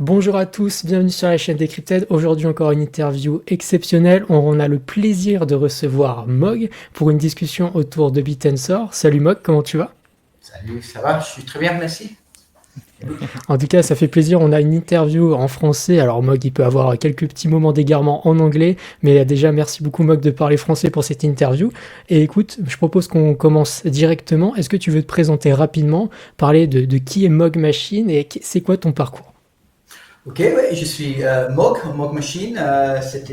Bonjour à tous, bienvenue sur la chaîne Decrypted. Aujourd'hui encore une interview exceptionnelle. On a le plaisir de recevoir Mog pour une discussion autour de Bitensor. Salut Mog, comment tu vas? Salut, ça va? Je suis très bien, merci. Et vous? En tout cas, ça fait plaisir. On a une interview en français. Alors Mog, il peut avoir quelques petits moments d'égarement en anglais, mais déjà merci beaucoup Mog de parler français pour cette interview. Et écoute, je propose qu'on commence directement. Est-ce que tu veux te présenter rapidement, parler de qui est Mog Machine et c'est quoi ton parcours? Ok, ouais, je suis Mog Machine, c'est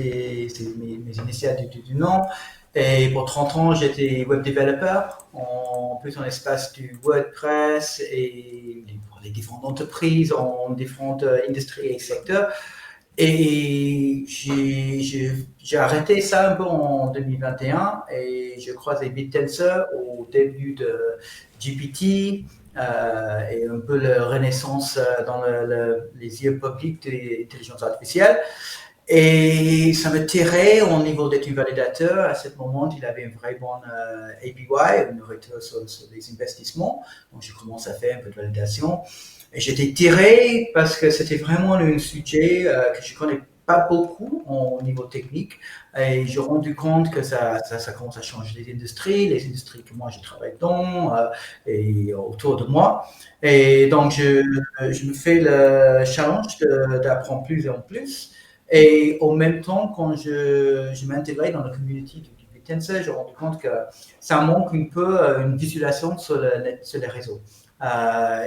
mes initiales du nom. Et pour 30 ans, j'étais web developer, en plus en espace du WordPress et pour les différentes entreprises, en différentes industries et secteurs. Et j'ai arrêté ça un peu en 2021 et je croisais BitTensor au début de GPT et un peu la renaissance dans les yeux publics de l'intelligence artificielle. Et ça me tirait au niveau d'études validateurs. À ce moment, il avait une vraie bonne APY, une retour sur les investissements. Donc, je commence à faire un peu de validation. Et j'étais tiré parce que c'était vraiment un sujet que je ne connais pas beaucoup au niveau technique. Et j'ai rendu compte que ça commence à changer les industries que moi je travaille dans et autour de moi. Et donc, je me fais le challenge d'apprendre plus en plus. Et en même temps, quand je m'intégrais dans la communauté du Bitensor, j'ai rendu compte que ça manque un peu une visualisation sur les réseaux.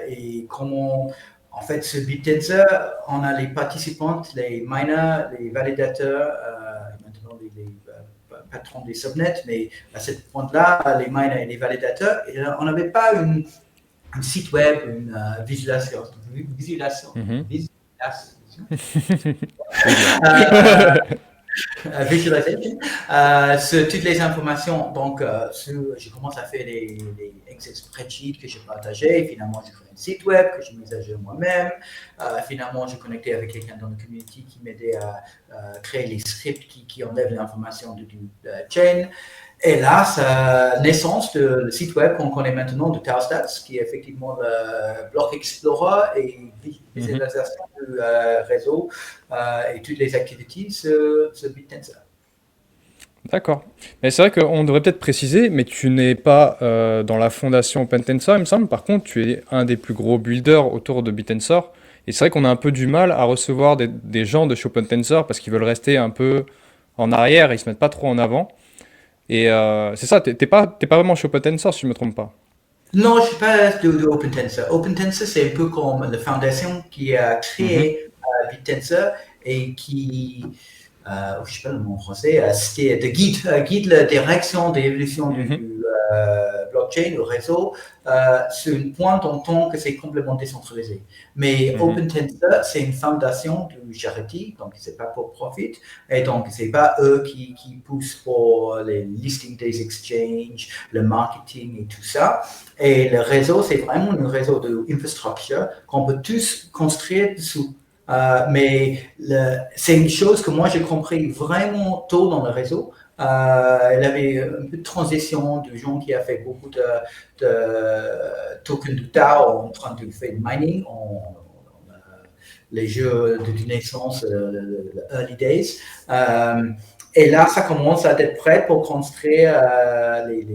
Et comment, en fait, ce Bitensor, on a les participants, les miners, les validateurs, maintenant les patrons des subnets, mais à ce point-là, les miners et les validateurs, et on n'avait pas un site web, une visualisation, Mhm. visualisation C'est dur. euh, visualization sur toutes les informations. Donc, je commence à faire les Excel spreadsheets que je partageais. Finalement, je crée un site web que je mise à jour moi-même. Finalement, je connectais avec quelqu'un dans la community qui m'aidait à créer les scripts qui enlèvent l'information du chain. Et là, c'est naissance du site web qu'on connaît maintenant de Taostats, qui est effectivement le Block Explorer et Mhm. visualisation du réseau et toutes les activités sur BitTensor. D'accord. Mais c'est vrai qu'on devrait peut-être préciser, mais tu n'es pas dans la fondation OpenTensor, il me semble. Par contre, tu es un des plus gros builders autour de BitTensor. Et c'est vrai qu'on a un peu du mal à recevoir des gens de chez OpenTensor parce qu'ils veulent rester un peu en arrière et ils se mettent pas trop en avant. Et c'est ça, t'es pas vraiment chez OpenTensor si je me trompe pas. Non, je ne suis pas de OpenTensor. OpenTensor, c'est un peu comme la fondation qui a Mhm, créé BitTensor et qui, je ne sais pas le mot en français, c'était de guide la direction de l'évolution mhm, du blockchain, du réseau, sur une pointe en tant que c'est complètement décentralisé. Mais mhm. OpenTensor, c'est une fondation de charity, donc c'est pas pour profit, et donc c'est pas eux qui poussent pour les listings des exchanges, le marketing et tout ça. Et le réseau, c'est vraiment un réseau d'infrastructure qu'on peut tous construire dessous. Mais c'est une chose que moi j'ai compris vraiment tôt dans le réseau. Il y avait un peu de transition de gens qui a fait beaucoup de tokens de DAO en train de faire du mining, les jeux de naissance, le early days. Et là, ça commence à être prêt pour construire les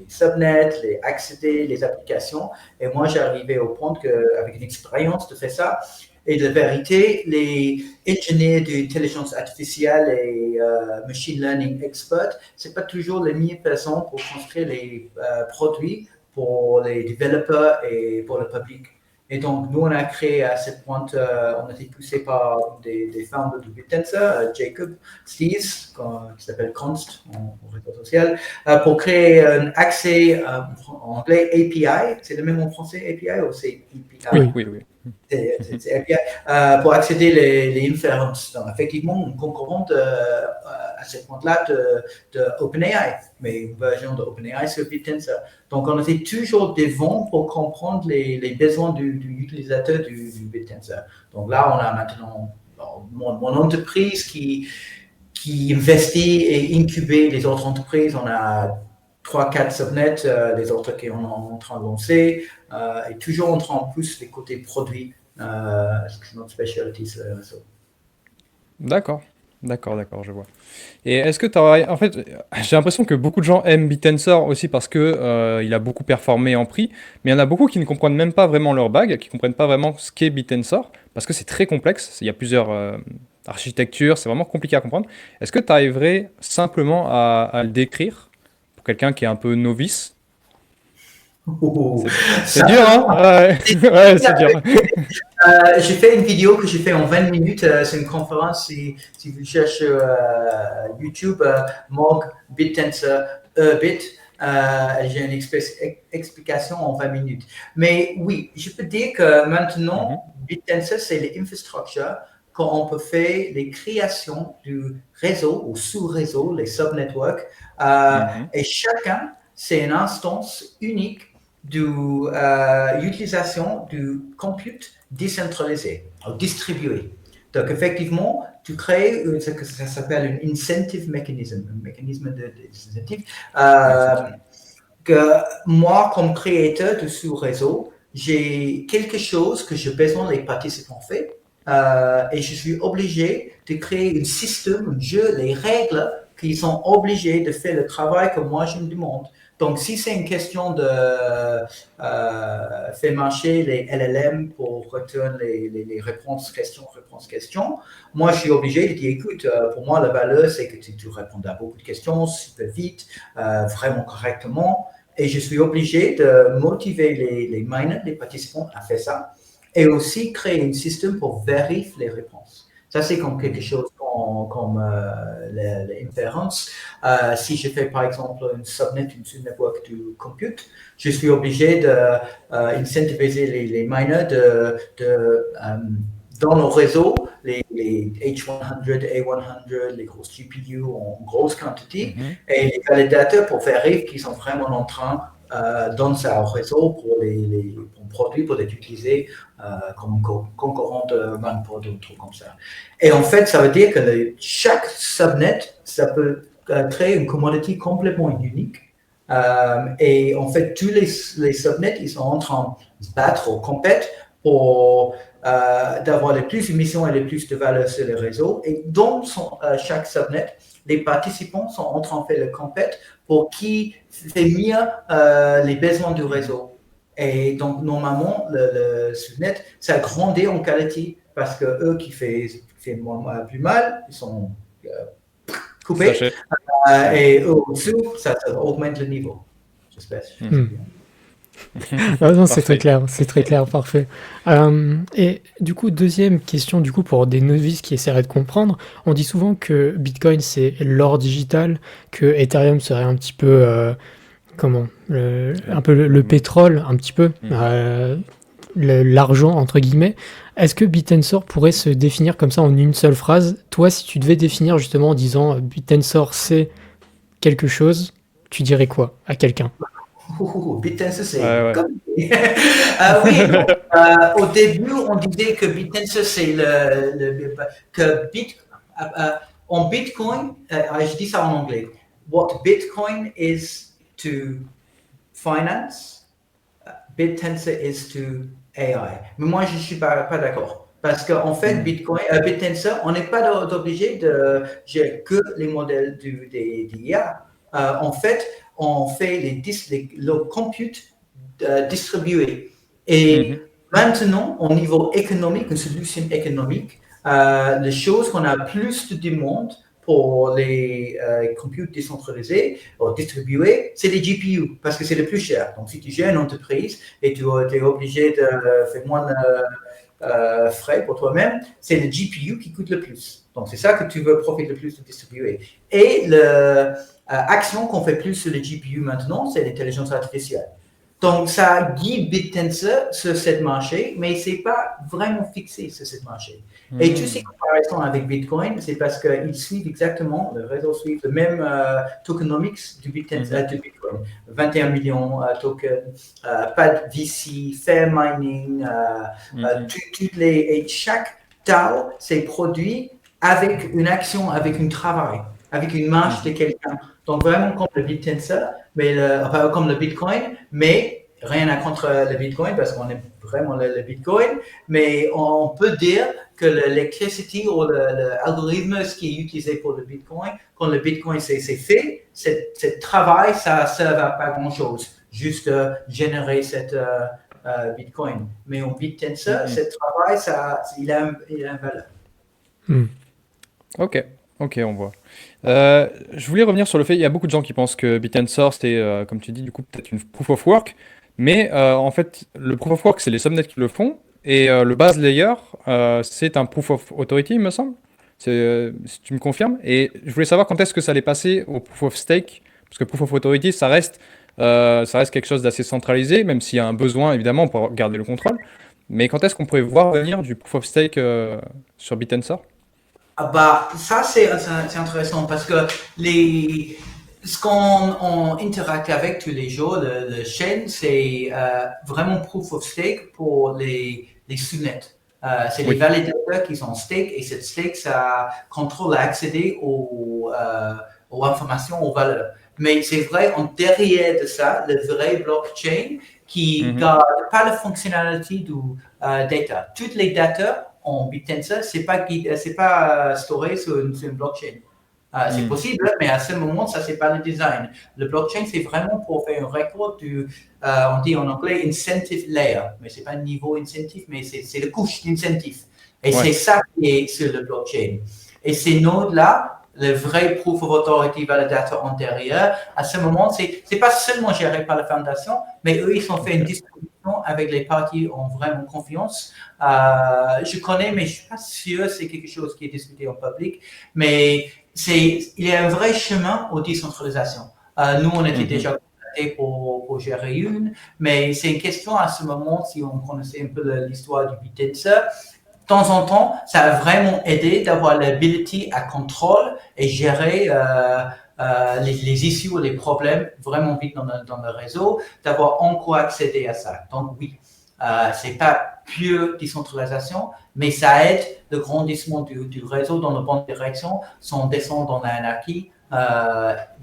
subnets, les accéder, les applications. Et moi, j'arrivais au point qu'avec une expérience de faire ça, et de vérité, les ingénieurs d'intelligence artificielle et machine learning experts, c'est pas toujours les meilleures personnes pour construire les produits pour les développeurs et pour le public. Et donc, nous, on a créé à cette pointe, on a été poussé par des femmes de Bitensor, Jacob Stees, qui s'appelle Const en réseau social, pour créer un accès en anglais API. C'est le même en français API ou c'est API? Oui, Oui. oui, oui. C'est API, pour accéder les inferences. Donc, effectivement, une concurrente à ce point-là de OpenAI, mais une version de OpenAI sur Bitensor. Donc, on était toujours devant pour comprendre les besoins du utilisateur du Bitensor. Donc là, on a maintenant mon entreprise qui investit et incube les autres entreprises. On a 3-4 subnets, les autres qui sont en train de lancer, et toujours en train de pousser les côtés produits C'est notre spécialité sur les réseaux. D'accord, d'accord, je vois. Et est-ce que tu aurais... En fait, j'ai l'impression que beaucoup de gens aiment BitTensor aussi parce que il a beaucoup performé en prix, mais il y en a beaucoup qui ne comprennent même pas vraiment leur bague, qui comprennent pas vraiment ce qu'est BitTensor, parce que c'est très complexe, il y a plusieurs architectures, c'est vraiment compliqué à comprendre. Est-ce que tu arriverais simplement à le décrire pour quelqu'un qui est un peu novice? Oh, C'est ça, dur, hein? Ouais, ouais, c'est dur. j'ai fait une vidéo que j'ai fait en 20 minutes. C'est une conférence. Si vous cherchez YouTube, Mog BitTensor Bit, j'ai une explication en 20 minutes. Mais oui, je peux dire que Mhm, maintenant, BitTensor, c'est l'infrastructure quand on peut faire les créations du réseau ou sous-réseau, les subnetworks. mhm, Et chacun, c'est une instance unique d'utilisation du compute décentralisé, ou distribué. Donc, effectivement, tu crées ce que ça s'appelle un incentive mechanism, un mécanisme d'incentive, que moi, comme créateur de sous-réseau, j'ai quelque chose que j'ai besoin les participants font, et je suis obligé de créer un système, un jeu, les règles qu'ils sont obligés de faire le travail que moi je me demande. Donc, si c'est une question de faire marcher les LLM pour retourner les réponses, questions, moi je suis obligé de dire, écoute, pour moi la valeur c'est que tu réponds à beaucoup de questions super vite, vraiment correctement. Et je suis obligé de motiver les miners, les participants à faire ça. Et aussi créer un système pour vérifier les réponses. Ça, c'est comme quelque chose comme l'inférence. Si je fais par exemple une subnet, une subnetwork du compute, je suis obligé de incentiviser les miners dans le réseau, les H100, A100, les grosses GPU en grosse quantité, mhm. et les validateurs pour vérifier qu'ils sont vraiment en train dans ce réseau pour les produits, pour les utiliser comme concurrent de Runpod ou trucs comme ça. Et en fait, ça veut dire que chaque subnet, ça peut créer une commodity complètement unique. Et en fait, tous les subnets, ils sont en train de se battre ou compète pour d'avoir les plus d'émissions et les plus de valeur sur le réseau. Et dans chaque subnet, les participants sont en train de faire le compète pour qui fait mieux les besoins du réseau. Et donc, normalement, le subnet, ça grandit en qualité parce que eux qui font plus mal, ils sont coupés. Sachez. Et eux au-dessous, ça augmente le niveau. J'espère. Hmm. Mhm. Ah non, Parfait. c'est très clair, parfait. Et du coup, deuxième question, du coup, pour des novices qui essaieraient de comprendre, on dit souvent que Bitcoin c'est l'or digital, que Ethereum serait un petit peu, comment, un peu le Mhm. pétrole, un petit peu, Mhm. l'argent entre guillemets. Est-ce que BitTensor pourrait se définir comme ça en une seule phrase? Toi, si tu devais définir justement en disant BitTensor c'est quelque chose, tu dirais quoi à quelqu'un? BitTensor, Ouais, c'est ouais. comme. Oui et non. Au début, on disait que BitTensor, c'est que en Bitcoin, je dis ça en anglais. What Bitcoin is to finance, BitTensor is to AI. Mais moi, je ne suis pas d'accord. Parce qu'en fait, Mhm. BitTensor, on n'est pas obligé de gérer que les modèles d'IA. En fait, on fait le compute distribué. Et Mhm. maintenant, au niveau économique, une solution économique, les choses qu'on a plus de demande pour les computes décentralisés ou distribués, c'est les GPU, parce que c'est le plus cher. Donc, si tu gères une entreprise et tu es obligé de faire moins de frais pour toi-même, c'est le GPU qui coûte le plus. Donc, c'est ça que tu veux profiter le plus de distribuer. Et l'action qu'on fait plus sur les GPU maintenant, c'est l'intelligence artificielle. Donc, ça guide BitTensor sur ce marché, mais ce n'est pas vraiment fixé sur ce marché. Et toutes ces Mhm. comparaisons avec Bitcoin, c'est parce qu'ils suivent exactement, le réseau suit le même tokenomics du Bitcoin. Mhm. 21 millions de tokens, pas de VC, fair mining, Mhm. et chaque DAO s'est produit avec une action, avec un travail, avec une marche de Mhm. quelqu'un. Donc, vraiment comme le BitTensor, mais comme le Bitcoin, mais rien à contre le Bitcoin parce qu'on aime vraiment le Bitcoin, mais on peut dire que l'électricité ou l'algorithme ce qui est utilisé pour le Bitcoin, quand le Bitcoin c'est fait, ce travail, ça ne sert à pas grand-chose, juste générer cette Bitcoin. Mais en BitTensor, ce travail, il a une valeur. Hmm. Ok, ok, on voit. Je voulais revenir sur le fait, il y a beaucoup de gens qui pensent que BitTensor, c'était, comme tu dis, du coup, peut-être une proof of work, mais en fait, le proof of work, c'est les subnets qui le font, et le base layer, c'est un proof of authority, il me semble. Si tu me confirmes. Et je voulais savoir quand est-ce que ça allait passer au proof of stake, parce que proof of authority, ça reste quelque chose d'assez centralisé, même s'il y a un besoin, évidemment, pour garder le contrôle. Mais quand est-ce qu'on pourrait voir venir du proof of stake sur BitTensor? Ah bah, ça, c'est intéressant parce que ce qu'on interacte avec tous les jours, le chaîne, c'est vraiment proof of stake pour les sous-nets. C'est les Oui. validateurs qui sont stake et cette stake, ça contrôle l'accès aux informations, aux valeurs. Mais c'est vrai, en derrière de ça, le vrai blockchain qui Mhm. garde pas la fonctionnalité du data. Toutes les data en BitTensor, c'est pas storé sur une blockchain. C'est possible, mais à ce moment, ça c'est pas le design. Le blockchain, c'est vraiment pour faire un record du, on dit en anglais incentive layer, mais c'est pas un niveau incentive, mais c'est le couche d'incentive. Et Ouais. c'est ça qui est sur le blockchain. Et ces nodes-là, le vrai proof of authority validator antérieur, à ce moment, c'est pas seulement géré par la fondation, mais eux, ils ont fait une Ok. discussion avec les parties en vraiment confiance. Je connais, mais je suis pas sûr c'est quelque chose qui est discuté en public. Mais il y a un vrai chemin aux décentralisations. Nous, on était Mhm. déjà contactés pour gérer une, mais c'est une question à ce moment, si on connaissait un peu l'histoire du BitTensor, de temps en temps, ça a vraiment aidé d'avoir l'ability à contrôle et gérer les issues, les problèmes vraiment vite dans le réseau, d'avoir encore accédé à ça. Donc oui, c'est pas pure décentralisation, mais ça aide le grandissement du réseau dans la bonne direction sans descendre dans l'anarchie.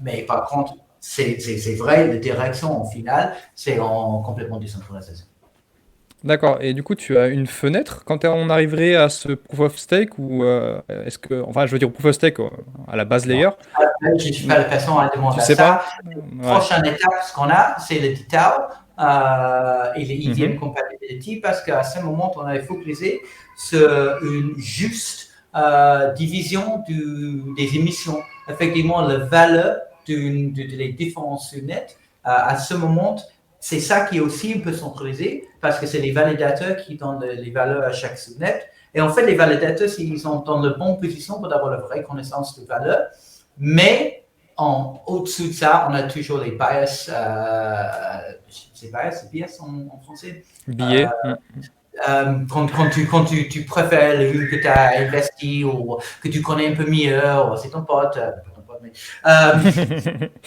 Mais par contre, c'est vrai, la direction en finale, c'est en complètement décentralisation. D'accord. Et du coup, tu as une fenêtre quand on arriverait à ce proof of stake ou est-ce que, enfin, je veux dire proof of stake à la base Non. layer. Je ne suis pas la personne à Tu demander à sais ça. pas? La Ouais. prochaine étape, ce qu'on a, c'est le DTAO et les EVM Mhm. compatibility parce qu'à ce moment, on avait focalisé sur une juste division des émissions. Effectivement, la valeur des différents subnets, à ce moment, c'est ça qui est aussi un peu centralisé parce que c'est les validateurs qui donnent les valeurs à chaque subnet. Et en fait, les validateurs, ils sont dans la bonne position pour avoir la vraie connaissance de valeur. Mais au-dessous de ça, on a toujours les bias. C'est bias en français. Billet. Quand tu préfères une que tu as investi ou que tu connais un peu mieux, ou c'est ton pote,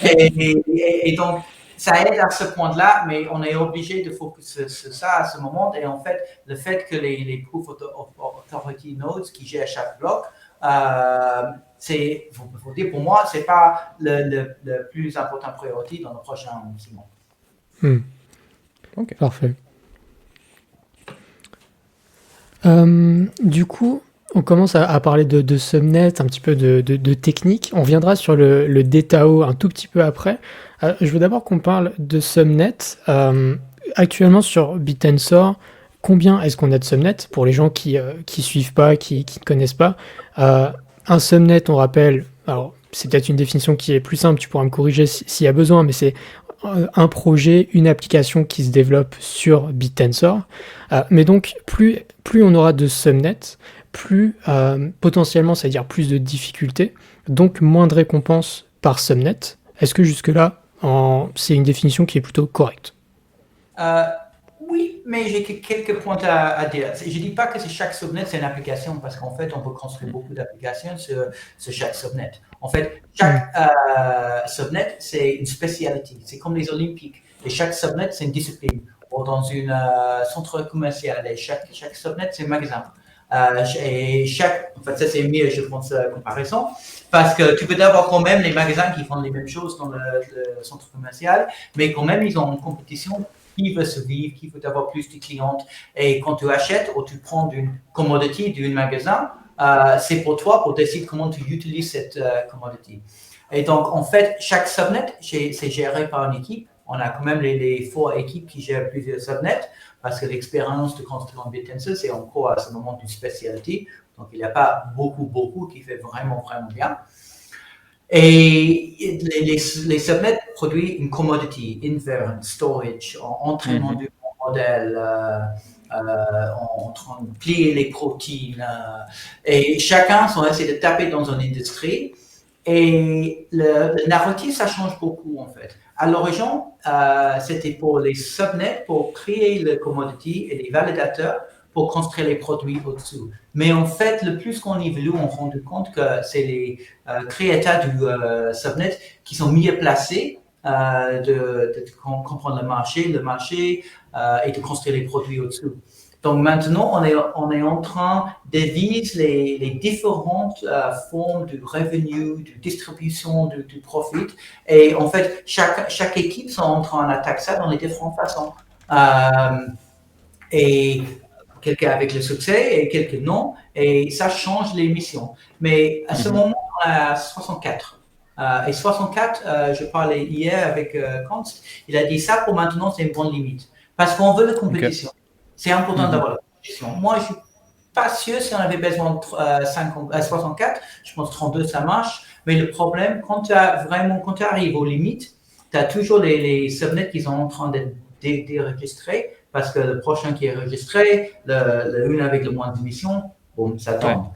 et donc, ça aide à ce point-là, mais on est obligé de focuser sur ça à ce moment. Et en fait, le fait que les Proof of Authority Nodes qui gèrent chaque bloc, faut dire pour moi, c'est pas le plus important priorité dans le prochain 6 mois. Ok. Parfait. Du coup, on commence à parler de subnet, un petit peu de technique. On viendra sur le DTAO un tout petit peu après. Je veux d'abord qu'on parle de subnet. Actuellement sur BitTensor, combien est-ce qu'on a de subnet pour les gens qui suivent pas, qui ne connaissent pas? Un subnet, on rappelle, alors c'est peut-être une définition qui est plus simple, tu pourras me corriger s'il y a besoin, mais c'est un projet, une application qui se développe sur BitTensor. Mais donc, plus on aura de subnets, plus potentiellement, c'est-à-dire plus de difficultés, donc moins de récompenses par subnet. Est-ce que jusque-là, c'est une définition qui est plutôt correcte? Oui, mais j'ai quelques points à dire. Je ne dis pas que chaque subnet, c'est une application, parce qu'en fait, on peut construire beaucoup d'applications sur chaque subnet. En fait, chaque subnet, c'est une spécialité. C'est comme les Olympiques. Et chaque subnet, c'est une discipline. Ou dans une centre commercial. Et chaque subnet, c'est un magasin. Et en fait, ça c'est mieux, je pense, comparaison, parce que tu peux avoir quand même les magasins qui font les mêmes choses dans le centre commercial, mais quand même, ils ont une compétition qui veut survivre, qui veut avoir plus de clients. Et quand tu achètes ou tu prends une commodity d'un magasin, c'est pour toi pour décider comment tu utilises cette commodity. Et donc, en fait, chaque subnet, c'est géré par une équipe. On a quand même les 4 équipes qui gèrent plusieurs subnets parce que l'expérience de construire un BitTensor, c'est encore à ce moment une spécialité. Donc, il n'y a pas beaucoup qui fait vraiment bien. Et les subnets produisent une commodity, invariant, storage, entraînement du modèle, en train de plier les protéines. Et chacun sont essayés de taper dans une industrie. Et le narratif, ça change beaucoup en fait. À l'origine, c'était pour les subnets, pour créer le commodity et les validateurs pour construire les produits au-dessous. Mais en fait, le plus qu'on évolue, on se rend compte que c'est les créateurs du subnet qui sont mieux placés de comprendre le marché et de construire les produits au-dessous. Donc maintenant, on est en train de viser les différentes formes de revenus, de distribution du profit. Et en fait, chaque équipe sont en train d'attaquer ça dans les différentes façons. Et quelques avec le succès et quelques non. Et ça change les missions. Mais à ce moment, on a 64. Et 64, je parlais hier avec Kanst, il a dit ça pour maintenant, c'est une bonne limite. Parce qu'on veut la compétition. Okay. C'est important d'avoir la compétition. Moi, je ne suis pas sûr si on avait besoin de 64. Je pense que 32, ça marche. Mais le problème, quand tu arrives aux limites, tu as toujours les subnets qui sont en train d'être déregistrés parce que le prochain qui est enregistré, une avec le moins d'émissions, bon, ça tourne. Ouais.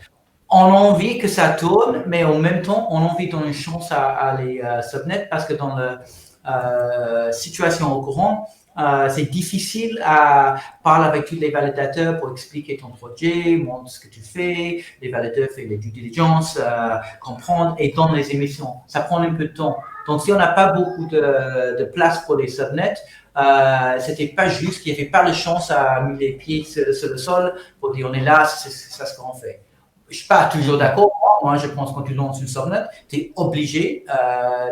On a envie que ça tourne, mais en même temps, on a envie de donner une chance à les subnets parce que dans la situation au courant, c'est difficile à parler avec tous les validateurs pour expliquer ton projet, montrer ce que tu fais. Les validateurs font les due diligence, comprendre et dans les émissions. Ça prend un peu de temps. Donc, si on n'a pas beaucoup de place pour les subnets, c'était pas juste, il n'y avait pas la chance à mettre les pieds sur le sol pour dire on est là, c'est ça ce qu'on fait. Je ne suis pas toujours d'accord. Moi, je pense que quand tu lances une subnet, tu es obligé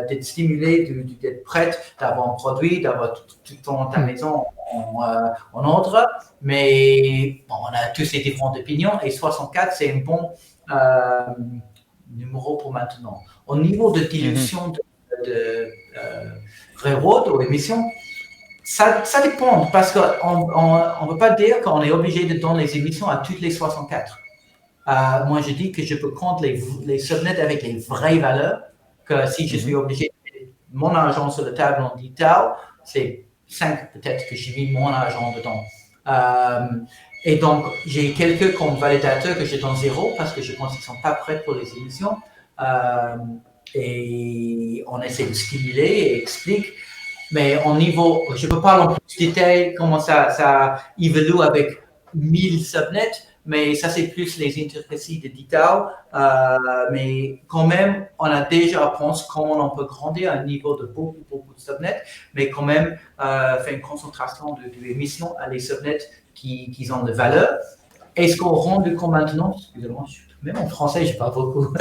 d'être stimulé, d'être prête, d'avoir un produit, d'avoir toute ta maison en ordre. Mais bon, on a tous ces différentes opinions et 64, c'est un bon numéro pour maintenant. Au niveau de dilution de railroad ou émissions, ça dépend parce qu'on ne peut pas dire qu'on est obligé de donner les émissions à toutes les 64. Moi, je dis que je peux compte les subnets avec les vraies valeurs, que si je suis obligé de mettre mon argent sur la table en 10 tau, c'est 5 peut-être que j'ai mis mon argent dedans. Et donc, j'ai quelques comme validateurs que je donne 0 parce que je pense qu'ils ne sont pas prêts pour les émissions. Et on essaie de stimuler et explique. Mais au niveau, je ne peux pas en plus détail comment ça évolue avec 1000 subnets, mais ça c'est plus les intricacies de 10 tau. Mais quand même, on a déjà pensé comment on peut grandir à un niveau de beaucoup de subnets, mais quand même faire une concentration de l'émission à les subnets qui ont de valeur. Est-ce qu'on rend compte maintenant, excusez-moi, même en français, je parle beaucoup.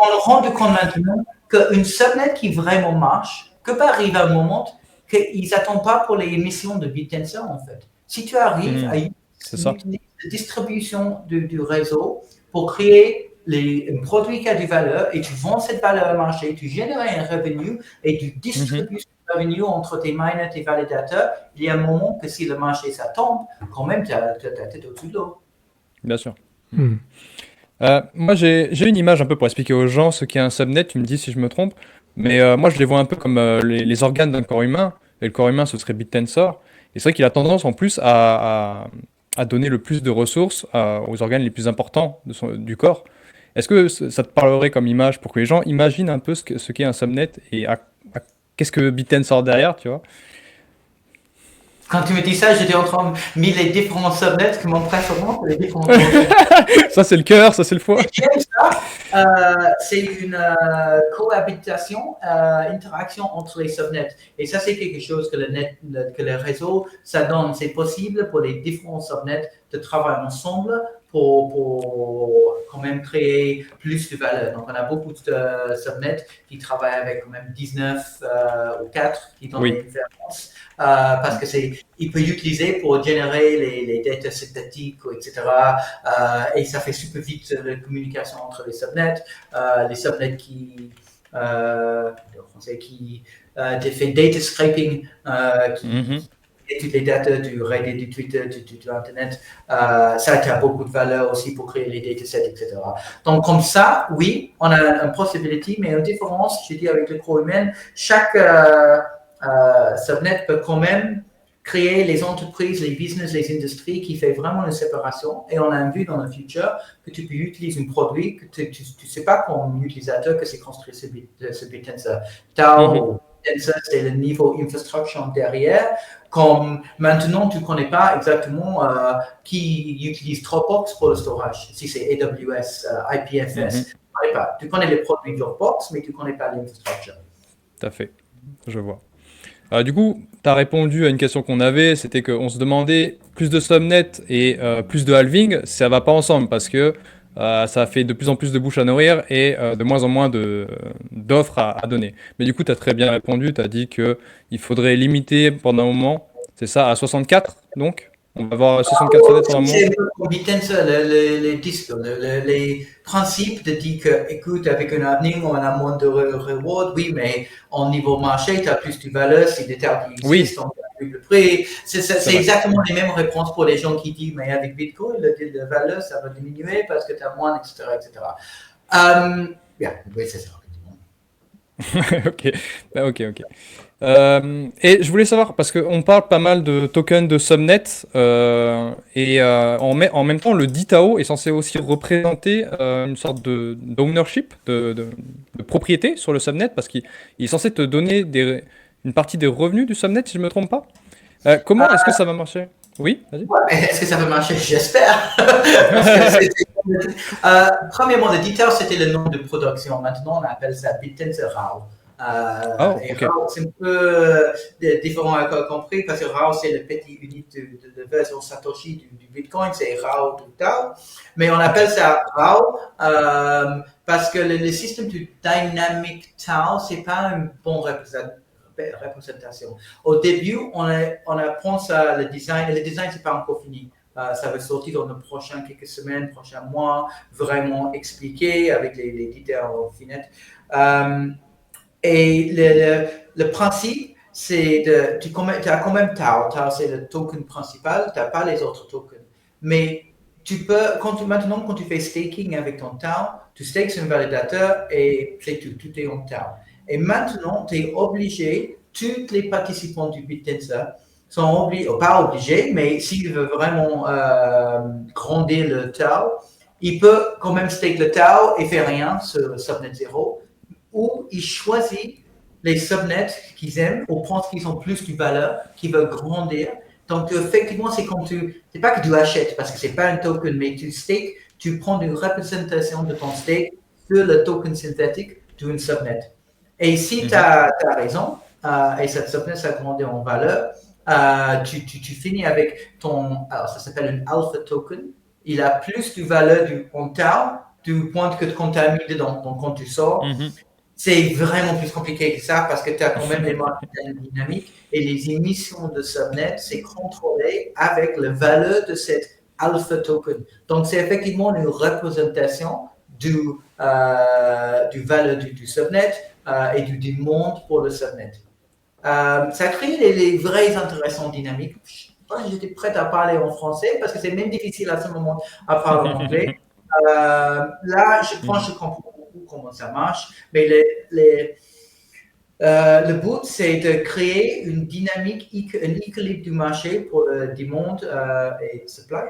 On rend compte maintenant qu'une subnet qui vraiment marche, que peut arriver un moment qu'ils n'attendent pas pour les émissions de BitTensor en fait. Si tu arrives à utiliser la distribution du réseau pour créer un produit qui a du valeur et tu vends cette valeur au marché, tu génères un revenu et tu distribues ce revenu entre tes miners, tes validateurs, il y a un moment que si le marché ça tombe, quand même tu as ta tête au-dessus de l'eau. Bien sûr. Moi, j'ai une image un peu pour expliquer aux gens ce qu'est un subnet, tu me dis si je me trompe, mais moi je les vois un peu comme les organes d'un corps humain, et le corps humain ce serait BitTensor, et c'est vrai qu'il a tendance en plus à donner le plus de ressources aux organes les plus importants du corps. Est-ce que ça te parlerait comme image pour que les gens imaginent un peu ce qu'est un subnet et qu'est-ce que BitTensor derrière, tu vois? Quand tu me dis ça, j'étais en train de mettre les différents subnets que mon préférence, les différents. Ça, c'est le cœur, ça, c'est le foie. C'est une cohabitation, interaction entre les subnets. Et ça, c'est quelque chose que le réseau, ça donne. C'est possible pour les différents subnets de travailler ensemble pour quand même créer plus de valeur. Donc, on a beaucoup de subnets qui travaillent avec quand même 19 ou 4 qui donnent les références parce que il peut utiliser pour générer les data synthétiques, etc. Et ça fait super vite la communication entre les subnets qui fait data scraping, et toutes les datas du Reddit, du Twitter, du Internet, ça a beaucoup de valeur aussi pour créer les datasets, etc. Donc, comme ça, oui, on a une possibilité, mais en différence, je dis avec le pro humain, chaque subnet peut quand même créer les entreprises, les business, les industries qui fait vraiment une séparation. Et on a vu dans le futur que tu peux utiliser un produit que tu ne sais pas comme utilisateur que c'est construit ce BitTensor. TAO, BitTensor, c'est le niveau infrastructure derrière. Comme maintenant, tu ne connais pas exactement qui utilise Dropbox pour le storage, si c'est AWS, IPFS. Tu ne connais pas. Tu connais les produits Dropbox, mais tu ne connais pas l'infrastructure. Tout à fait, je vois. Du coup, tu as répondu à une question qu'on avait, c'était qu'on se demandait plus de subnet et plus de halving, ça ne va pas ensemble parce que ça fait de plus en plus de bouches à nourrir et de moins en moins d'offres à donner. Mais du coup, tu as très bien répondu, tu as dit qu'il faudrait limiter pendant un moment, c'est ça, à 64 donc? On va avoir 64 subnets pendant un moment. C'est les principes de dire que, écoute, avec un avenir, on a moins de reward, oui, mais au niveau marché, tu as plus de valeur si des terres qui existent, on a plus de prix. C'est exactement les mêmes réponses pour les gens qui disent, mais avec Bitcoin, la valeur, ça va diminuer parce que tu as moins, etc. Oui, c'est ça. Ok. Et je voulais savoir, parce qu'on parle pas mal de tokens de subnet, et en même temps, le DTAO est censé aussi représenter une sorte d'ownership, de propriété sur le subnet, parce qu'il est censé te donner une partie des revenus du subnet, si je ne me trompe pas. Comment est-ce que ça va marcher? Oui, vas-y. Est-ce que ça va marcher? J'espère. Premièrement, le DTAO, c'était le nom de production. Maintenant, on appelle ça BitTensor RAW. RAW, c'est un peu différent à compris parce que RAW, c'est le petit unité de version Satoshi du Bitcoin, c'est RAW tout TAO. Mais on appelle ça RAW parce que le système du Dynamic TAO, c'est pas une bonne représentation. Au début, on apprend ça, le design, et le design, c'est pas encore fini. Ça va sortir dans les prochaines quelques semaines, prochains mois, vraiment expliqué avec les détails finettes. Et le principe, c'est tu as quand même TAO. TAO, c'est le token principal, tu n'as pas les autres tokens. Mais tu peux, maintenant, quand tu fais staking avec ton TAO, tu stakes un validateur et c'est tout est en TAO. Et maintenant, tu es obligé, tous les participants du BitTensor sont obligés, pas obligés, mais s'ils veulent vraiment grandir le TAO, ils peuvent quand même stake le TAO et faire rien sur subnet 0, ou ils choisissent les subnets qu'ils aiment ou pensent qu'ils ont plus de valeur, qu'ils veulent grandir. Donc, effectivement, c'est pas que tu achètes parce que c'est pas un token, mais tu stakes, tu prends une représentation de ton stake sur le token synthétique d'un subnet. Et si tu as raison, et cette subnet, ça grandit en valeur, tu finis avec alors ça s'appelle un alpha token. Il a plus de valeur en TAO du point que quand tu as mis dedans. Donc, quand tu sors, c'est vraiment plus compliqué que ça parce que tu as quand même des marques dynamiques et les émissions de subnet, c'est contrôlé avec la valeur de cette alpha token. Donc, c'est effectivement une représentation du valeur du subnet et du monde pour le subnet. Ça crée les vrais intéressants dynamiques. J'étais prête à parler en français parce que c'est même difficile à ce moment à parler en anglais. Là, je pense que je comprends beaucoup comment ça marche, mais le but, c'est de créer une dynamique, un équilibre du marché pour le demande et supply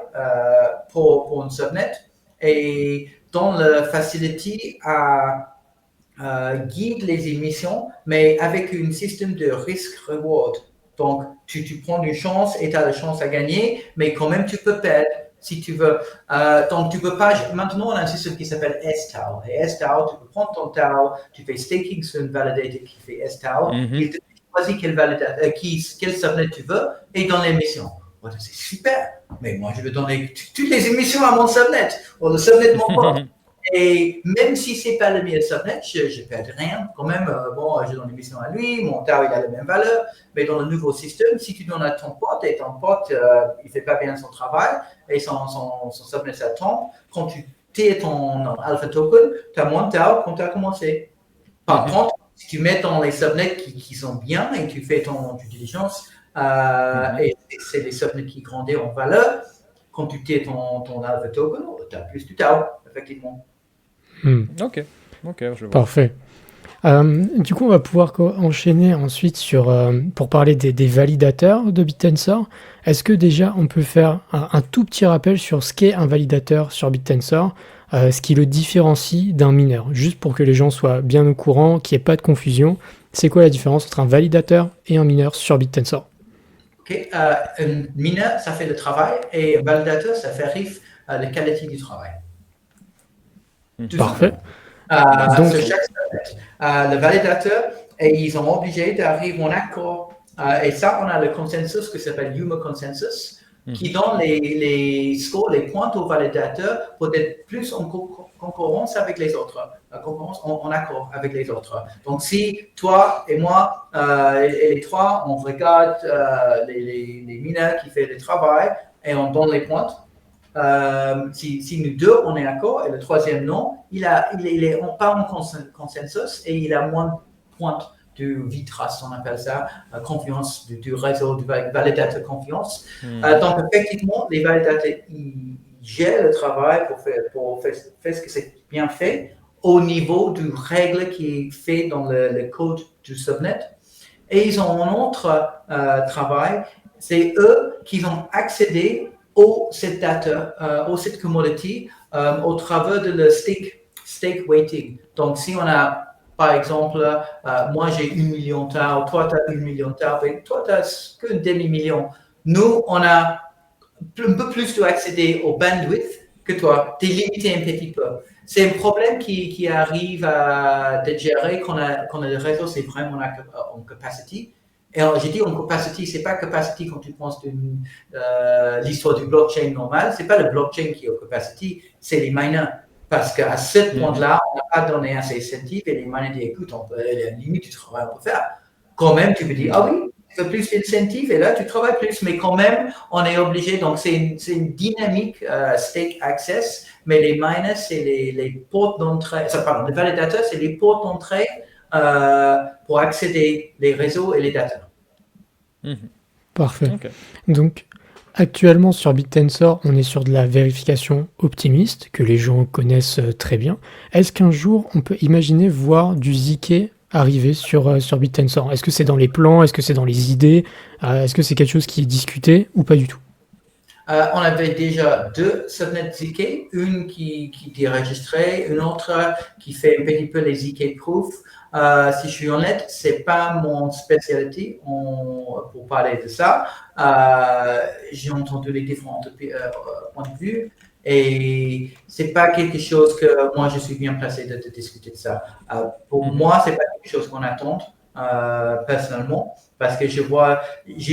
pour un subnet. Et dans la facility à guide les émissions, mais avec un système de risk-reward. Donc, tu prends une chance et tu as la chance à gagner, mais quand même, tu peux perdre si tu veux. Donc, tu peux pas. Maintenant, on a un système qui s'appelle STAO. Et STAO, tu peux prendre ton TAO, tu fais staking sur une validator qui fait STAO, il te choisit quel subnet tu veux et dans l'émission. Ouais, c'est super, mais moi je veux donner toutes les émissions à mon subnet, ou le subnet de mon pote. Et même si c'est pas le meilleur subnet, je perds rien. Quand même, bon, je donne l'émission à lui, mon DAO il a la même valeur, mais dans le nouveau système, si tu donnes à ton pote et ton pote il fait pas bien son travail et son subnet ça tombe, quand tu t'es ton alpha token, tu as moins de DAO quand tu as commencé. Par contre, si tu mets dans les subnets qui sont bien et tu fais ton diligence, et c'est les subnets qui grandissent en valeur, quand tu t'es ton alpha token, tu as plus de DAO, effectivement. Ok, je vois. Parfait. Du coup, on va pouvoir enchaîner ensuite pour parler des validateurs de BitTensor. Est-ce que déjà on peut faire un tout petit rappel sur ce qu'est un validateur sur BitTensor, ce qui le différencie d'un mineur, juste pour que les gens soient bien au courant, qu'il n'y ait pas de confusion. C'est quoi la différence entre un validateur et un mineur sur BitTensor? Ok, un mineur, ça fait le travail, et un validateur, ça vérifie la qualité du travail. Parfait. Donc, sur chaque le validateur, et ils sont obligés d'arriver en accord. Et ça, on a le consensus qui s'appelle Human Consensus, qui donne les scores, les points au validateur pour être plus en concurrence avec les autres, en accord avec les autres. Donc, si toi et moi, et les trois, on regarde les mineurs qui font le travail et on donne les points, si nous deux, on est d'accord, et le troisième non, il est pas en consensus et il a moins de points de V-Trust, on appelle ça, confiance du réseau du validateur confiance. Donc, effectivement, les validateurs, ils gèrent le travail pour faire ce que c'est bien fait au niveau du règle qui est fait dans le code du subnet. Et ils ont un autre travail, c'est eux qui ont accédé cette data, cette commodity, au travers de le stake weighting. Donc, si on a, par exemple, moi j'ai 1 million TAO, toi tu as 1 million TAO, et toi tu n'as qu'un demi-million. Nous, on a un peu plus d'accéder au bandwidth que toi. Tu es limité un petit peu. C'est un problème qui arrive à gérer quand le réseau, c'est vraiment en capacity. Et alors, j'ai dit en capacity, c'est pas capacity quand tu penses l'histoire du blockchain normal, c'est pas le blockchain qui est au capacity, c'est les miners. Parce qu'à ce point-là, on n'a pas donné assez d'incentives et les miners disent, écoute, il y a une limite du travail qu'on peut faire. Quand même, tu peux dire, ah oui, tu veux plus d'incentives et là, tu travailles plus. Mais quand même, on est obligé. Donc, c'est une dynamique stake access, mais les miners, c'est les portes d'entrée, pardon, les validateurs, c'est les portes d'entrée pour accéder les réseaux et les data. Parfait. Okay. Donc, actuellement sur BitTensor, on est sur de la vérification optimiste que les gens connaissent très bien. Est-ce qu'un jour, on peut imaginer voir du ZK arriver sur BitTensor? Est-ce que c'est dans les plans? Est-ce que c'est dans les idées? Est-ce que c'est quelque chose qui est discuté ou pas du tout? On avait déjà 2 subnets ZK, une qui est enregistrée, une autre qui fait un petit peu les ZK proofs. Si je suis honnête, c'est pas mon spécialité pour parler de ça. J'ai entendu les différents points de vue et c'est pas quelque chose que moi je suis bien placé de discuter de ça. Pour moi, c'est pas quelque chose qu'on attend personnellement parce que j'ai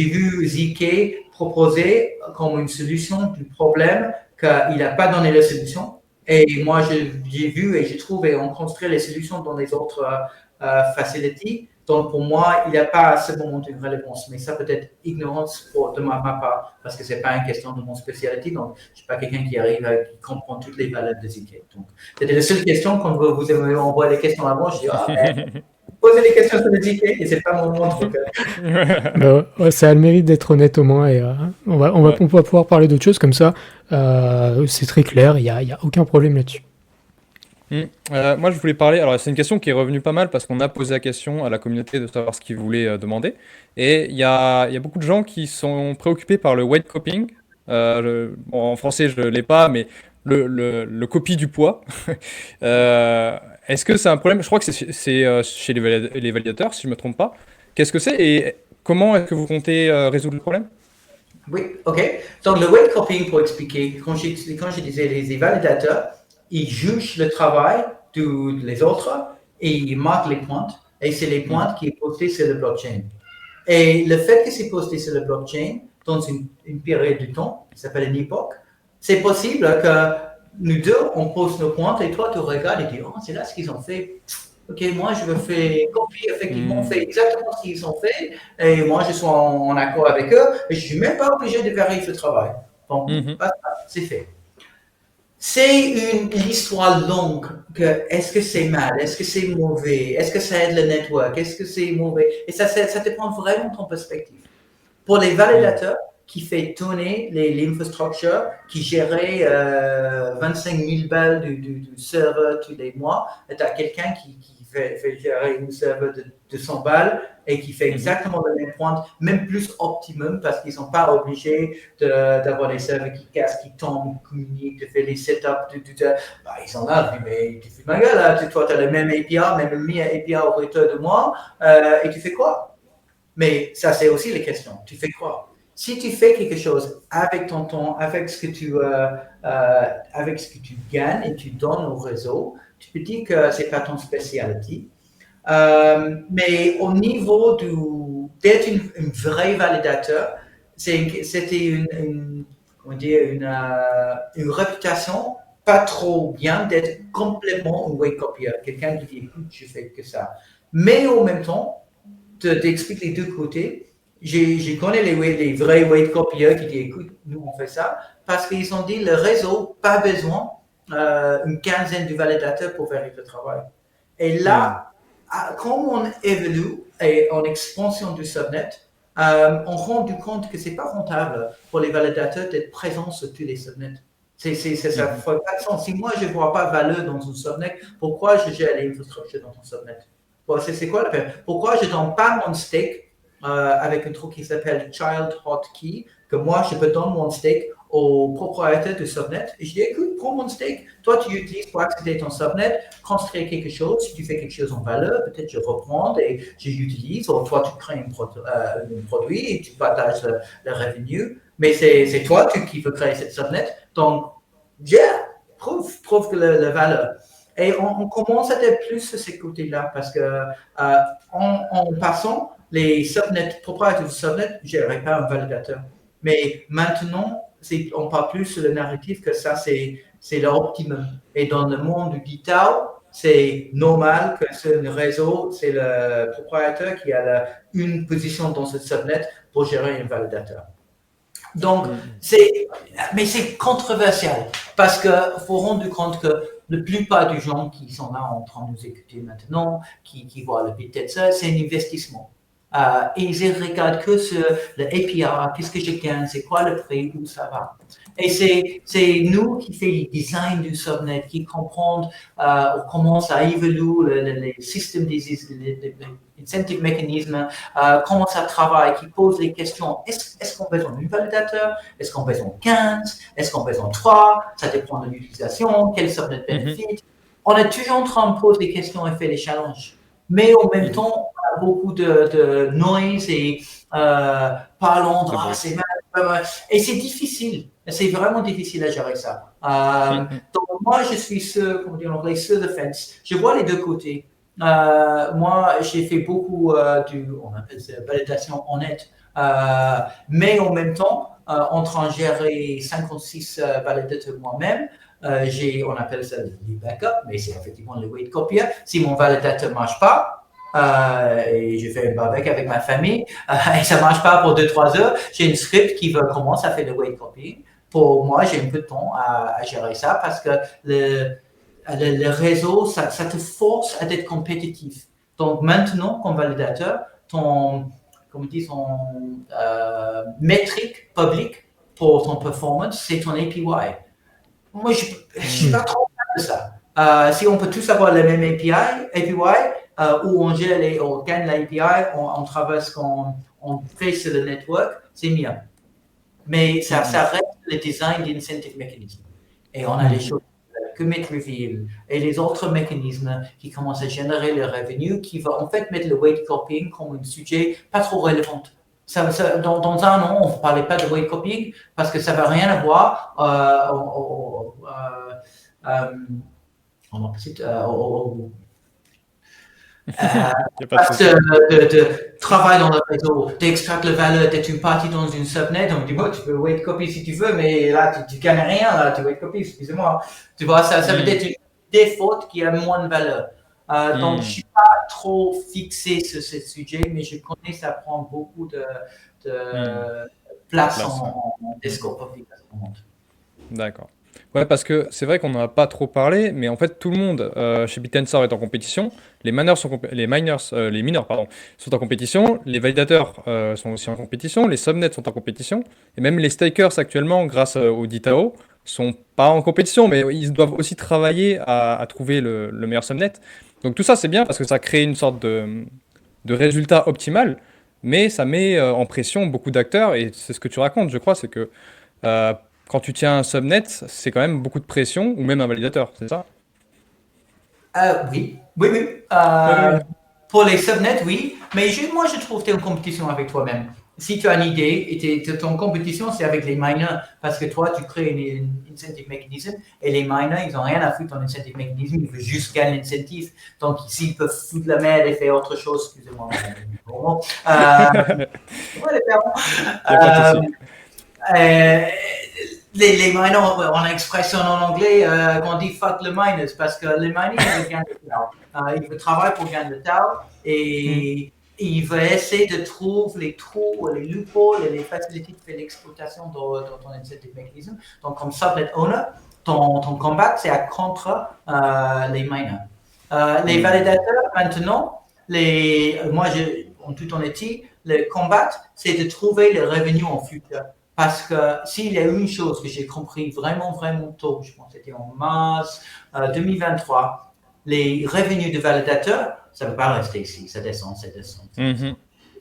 vu ZK proposer comme une solution du problème qu'il n'a pas donné la solution. Et moi, j'ai vu et j'ai trouvé, on construit les solutions dans les autres facilities. Donc, pour moi, il n'y a pas à ce moment une relevance. Mais ça peut être ignorance de ma part, parce que ce n'est pas une question de mon spécialité. Donc, je ne suis pas quelqu'un qui arrive qui comprend toutes les valeurs de ZK. Donc, c'était la seule question. Quand vous envoyez les questions avant, je dis, posez les questions sur le ZK et ce n'est pas mon truc. Ça a le mérite d'être honnête au moins. Et on va pouvoir parler d'autres choses comme ça. C'est très clair. Il n'y a aucun problème là-dessus. Moi, je voulais parler. Alors, c'est une question qui est revenue pas mal parce qu'on a posé la question à la communauté de savoir ce qu'ils voulaient demander. Et il y a beaucoup de gens qui sont préoccupés par le weight copying. En français, je ne l'ai pas, mais le copie du poids. Est-ce que c'est un problème? Je crois que c'est chez les validateurs, si je ne me trompe pas. Qu'est-ce que c'est et comment est-ce que vous comptez résoudre le problème? Oui, ok. Donc, le weight copying, pour expliquer, quand je disais les validateurs, ils jugent le travail des autres et ils marquent les points. Et c'est les points qui sont postés sur le blockchain. Et le fait que c'est posté sur le blockchain, dans une période de temps qui s'appelle une époque, c'est possible que nous deux, on pose nos pointes et toi, tu regardes et dis, oh, c'est là ce qu'ils ont fait. Ok, moi, je me fais copier, effectivement, on fait exactement ce qu'ils ont fait et moi, je suis en accord avec eux et je ne suis même pas obligé de vérifier le travail. Bon, c'est fait. C'est une histoire longue que est-ce que c'est mal, est-ce que c'est mauvais, est-ce que ça aide le network, est-ce que c'est mauvais, et ça dépend vraiment de ton perspective. Pour les validateurs qui fait tourner l'infrastructure, qui gérait 25 000 balles du serveur tous les mois, et tu as quelqu'un qui fait gérer une serveur de 200 balles et qui fait exactement le même point, même plus optimum parce qu'ils ne sont pas obligés d'avoir des serveurs qui cassent, qui tombent, qui communiquent, de faire les setups. Ils sont là, mais tu fais ma gueule, là, toi tu as le même API, même le meilleur API au retour de moi, et tu fais quoi? Mais ça, c'est aussi la question. Tu fais quoi? Si tu fais quelque chose avec ton temps, avec ce que tu gagnes et tu donnes au réseau, tu peux dire que c'est pas ton spécialité. Mais au niveau d'être un vrai validateur, c'était une réputation pas trop bien d'être complètement un weight copier, quelqu'un qui dit écoute, je fais que ça. Mais en même temps, t'expliques les deux côtés. Je connais les vrais weight copiers qui disent écoute, nous on fait ça parce qu'ils ont dit le réseau pas besoin une quinzaine de validateurs pour faire le travail. Et là, quand on évolue et en expansion du subnet, on rend du compte que c'est pas rentable pour les validateurs d'être présents sur tous les subnets. Ça ne fait pas de sens. Si moi je ne vois pas valeur dans un subnet, pourquoi je gère l'infrastructure dans ton subnet? Bon, c'est quoi la peine? Pourquoi je ne donne pas mon stake avec un truc qui s'appelle Child Hotkey, que moi je peux donner mon stake au propriétaire du subnet et je dis écoute, prends mon stake, toi tu utilises pour accéder à ton subnet, construire quelque chose, si tu fais quelque chose en valeur, peut-être je reprends et j'utilise, ou toi tu crées un produit et tu partages le revenu, mais c'est toi qui veux créer cette subnet, donc prouve que la valeur. Et on commence à être plus sur ces côtés-là parce que en passant, les subnets, propriétaires du subnet, je n'irai pas un validateur. Mais maintenant, on parle plus sur le narratif que ça, c'est l'optimum. Et dans le monde du digital, c'est normal que sur le réseau, c'est le propriétaire qui a une position dans ce subnet pour gérer un validateur. Donc, mais c'est controversial parce qu'il faut rendre compte que la plupart des gens qui sont là en train de nous écouter maintenant, qui voient le peut-être ça, c'est un investissement. Et ils regardent que sur le API, qu'est-ce que je gagne, c'est quoi le prix, où ça va. Et c'est nous qui fait le design du subnet, qui comprend comment ça évolue, les systèmes des incentive mécanismes, comment ça travaille, qui pose les questions. Est-ce qu'on a besoin d'un validateur? Est-ce qu'on a besoin de 15? Est-ce qu'on a besoin de 3? Ça dépend de l'utilisation, quel subnet bénéficie. On est toujours en train de poser des questions et faire des challenges. Mais en même temps, on a beaucoup de noise et parlons de c'est mal. Et c'est difficile. C'est vraiment difficile à gérer ça. Donc, moi, je suis sur, comment dire en anglais, sur the fence. Je vois les deux côtés. Moi, j'ai fait beaucoup on appelle ça validation honnête. Mais en même temps, en train de gérer 56 validateurs moi-même, on appelle ça les backups, mais c'est effectivement le weight copier. Si mon validateur ne marche pas, et je fais un barbecue avec ma famille, et ça ne marche pas pour 2-3 heures, j'ai une script qui commence à faire le weight copying. Pour moi, j'ai un peu de temps à gérer ça parce que le réseau, ça te force à être compétitif. Donc maintenant, comme validateur, ton métrique publique pour ton performance, c'est ton APY. Moi, je ne suis pas trop fan de ça. Si on peut tous avoir le même APY, où on gère on gagne l'API, on traverse, on fait sur le network, c'est mieux. Mais ça reste le design d'incentive mechanism. Et on a des choses commit reveal et les autres mécanismes qui commencent à générer le revenu, qui va en fait mettre le weight copying comme un sujet pas trop relevant. Dans un an, on ne parlait pas de weight copying parce que ça ne va rien avoir Il n'y a pas de Parce souci. de travail dans le réseau, d'extraire la valeur d'être une partie dans une subnet, on dit, bon, tu peux wait copy si tu veux, mais là, tu gagnes rien, là, tu wait copy, excusez-moi. Tu vois, ça veut Hmm, être une défaute qui a moins de valeur. Donc, je hmm, suis pas trop fixé sur ce sujet, mais je connais ça prend beaucoup hmm. de place Place, ouais. en Hmm. discours public à ce moment. D'accord. Ouais, parce que c'est vrai qu'on n'en a pas trop parlé, mais en fait tout le monde chez Bit est en compétition. Les mineurs pardon, sont en compétition. Les validateurs sont aussi en compétition. Les subnets sont en compétition. Et même les stakers actuellement, grâce au DITAO, sont pas en compétition, mais ils doivent aussi travailler à trouver le meilleur subnet. Donc tout ça c'est bien parce que ça crée une sorte de résultat optimal, mais ça met en pression beaucoup d'acteurs. Et c'est ce que tu racontes, je crois, c'est que euh, quand tu tiens un subnet, c'est quand même beaucoup de pression, ou même un validateur, c'est ça? Oui, oui, oui. Oui, oui. Pour les subnets, oui, mais moi je trouve que tu es en compétition avec toi-même. Si tu as une idée et ton compétition, c'est avec les miners, parce que toi, tu crées une incentive mechanism et les miners, ils n'ont rien à foutre en incentive mechanism, ils veulent juste gagner l'incentive. Donc, s'ils peuvent foutre la merde et faire autre chose, excusez-moi, ouais, les parents. Il n'y a pas de souci. Euh, les miners, on a une expression en anglais qu'on dit fuck le miners parce que les miners, ils veulent gagner le taux. Ils veulent travailler pour gagner le taux Hmm, et ils veulent essayer de trouver les trous, les loopholes et les facilités de faire l'exploitation dans ton incentive mechanism. Donc, comme subnet owner, ton combat, c'est à contre les miners. Les hmm, validateurs, maintenant, en toute honnêteté, le combat, c'est de trouver le revenu en futur. Parce que s'il y a une chose que j'ai compris vraiment, vraiment tôt, je pense que c'était en mars 2023, les revenus de validateurs, ça ne va pas rester ici, ça descend, ça descend, ça descend. mhm,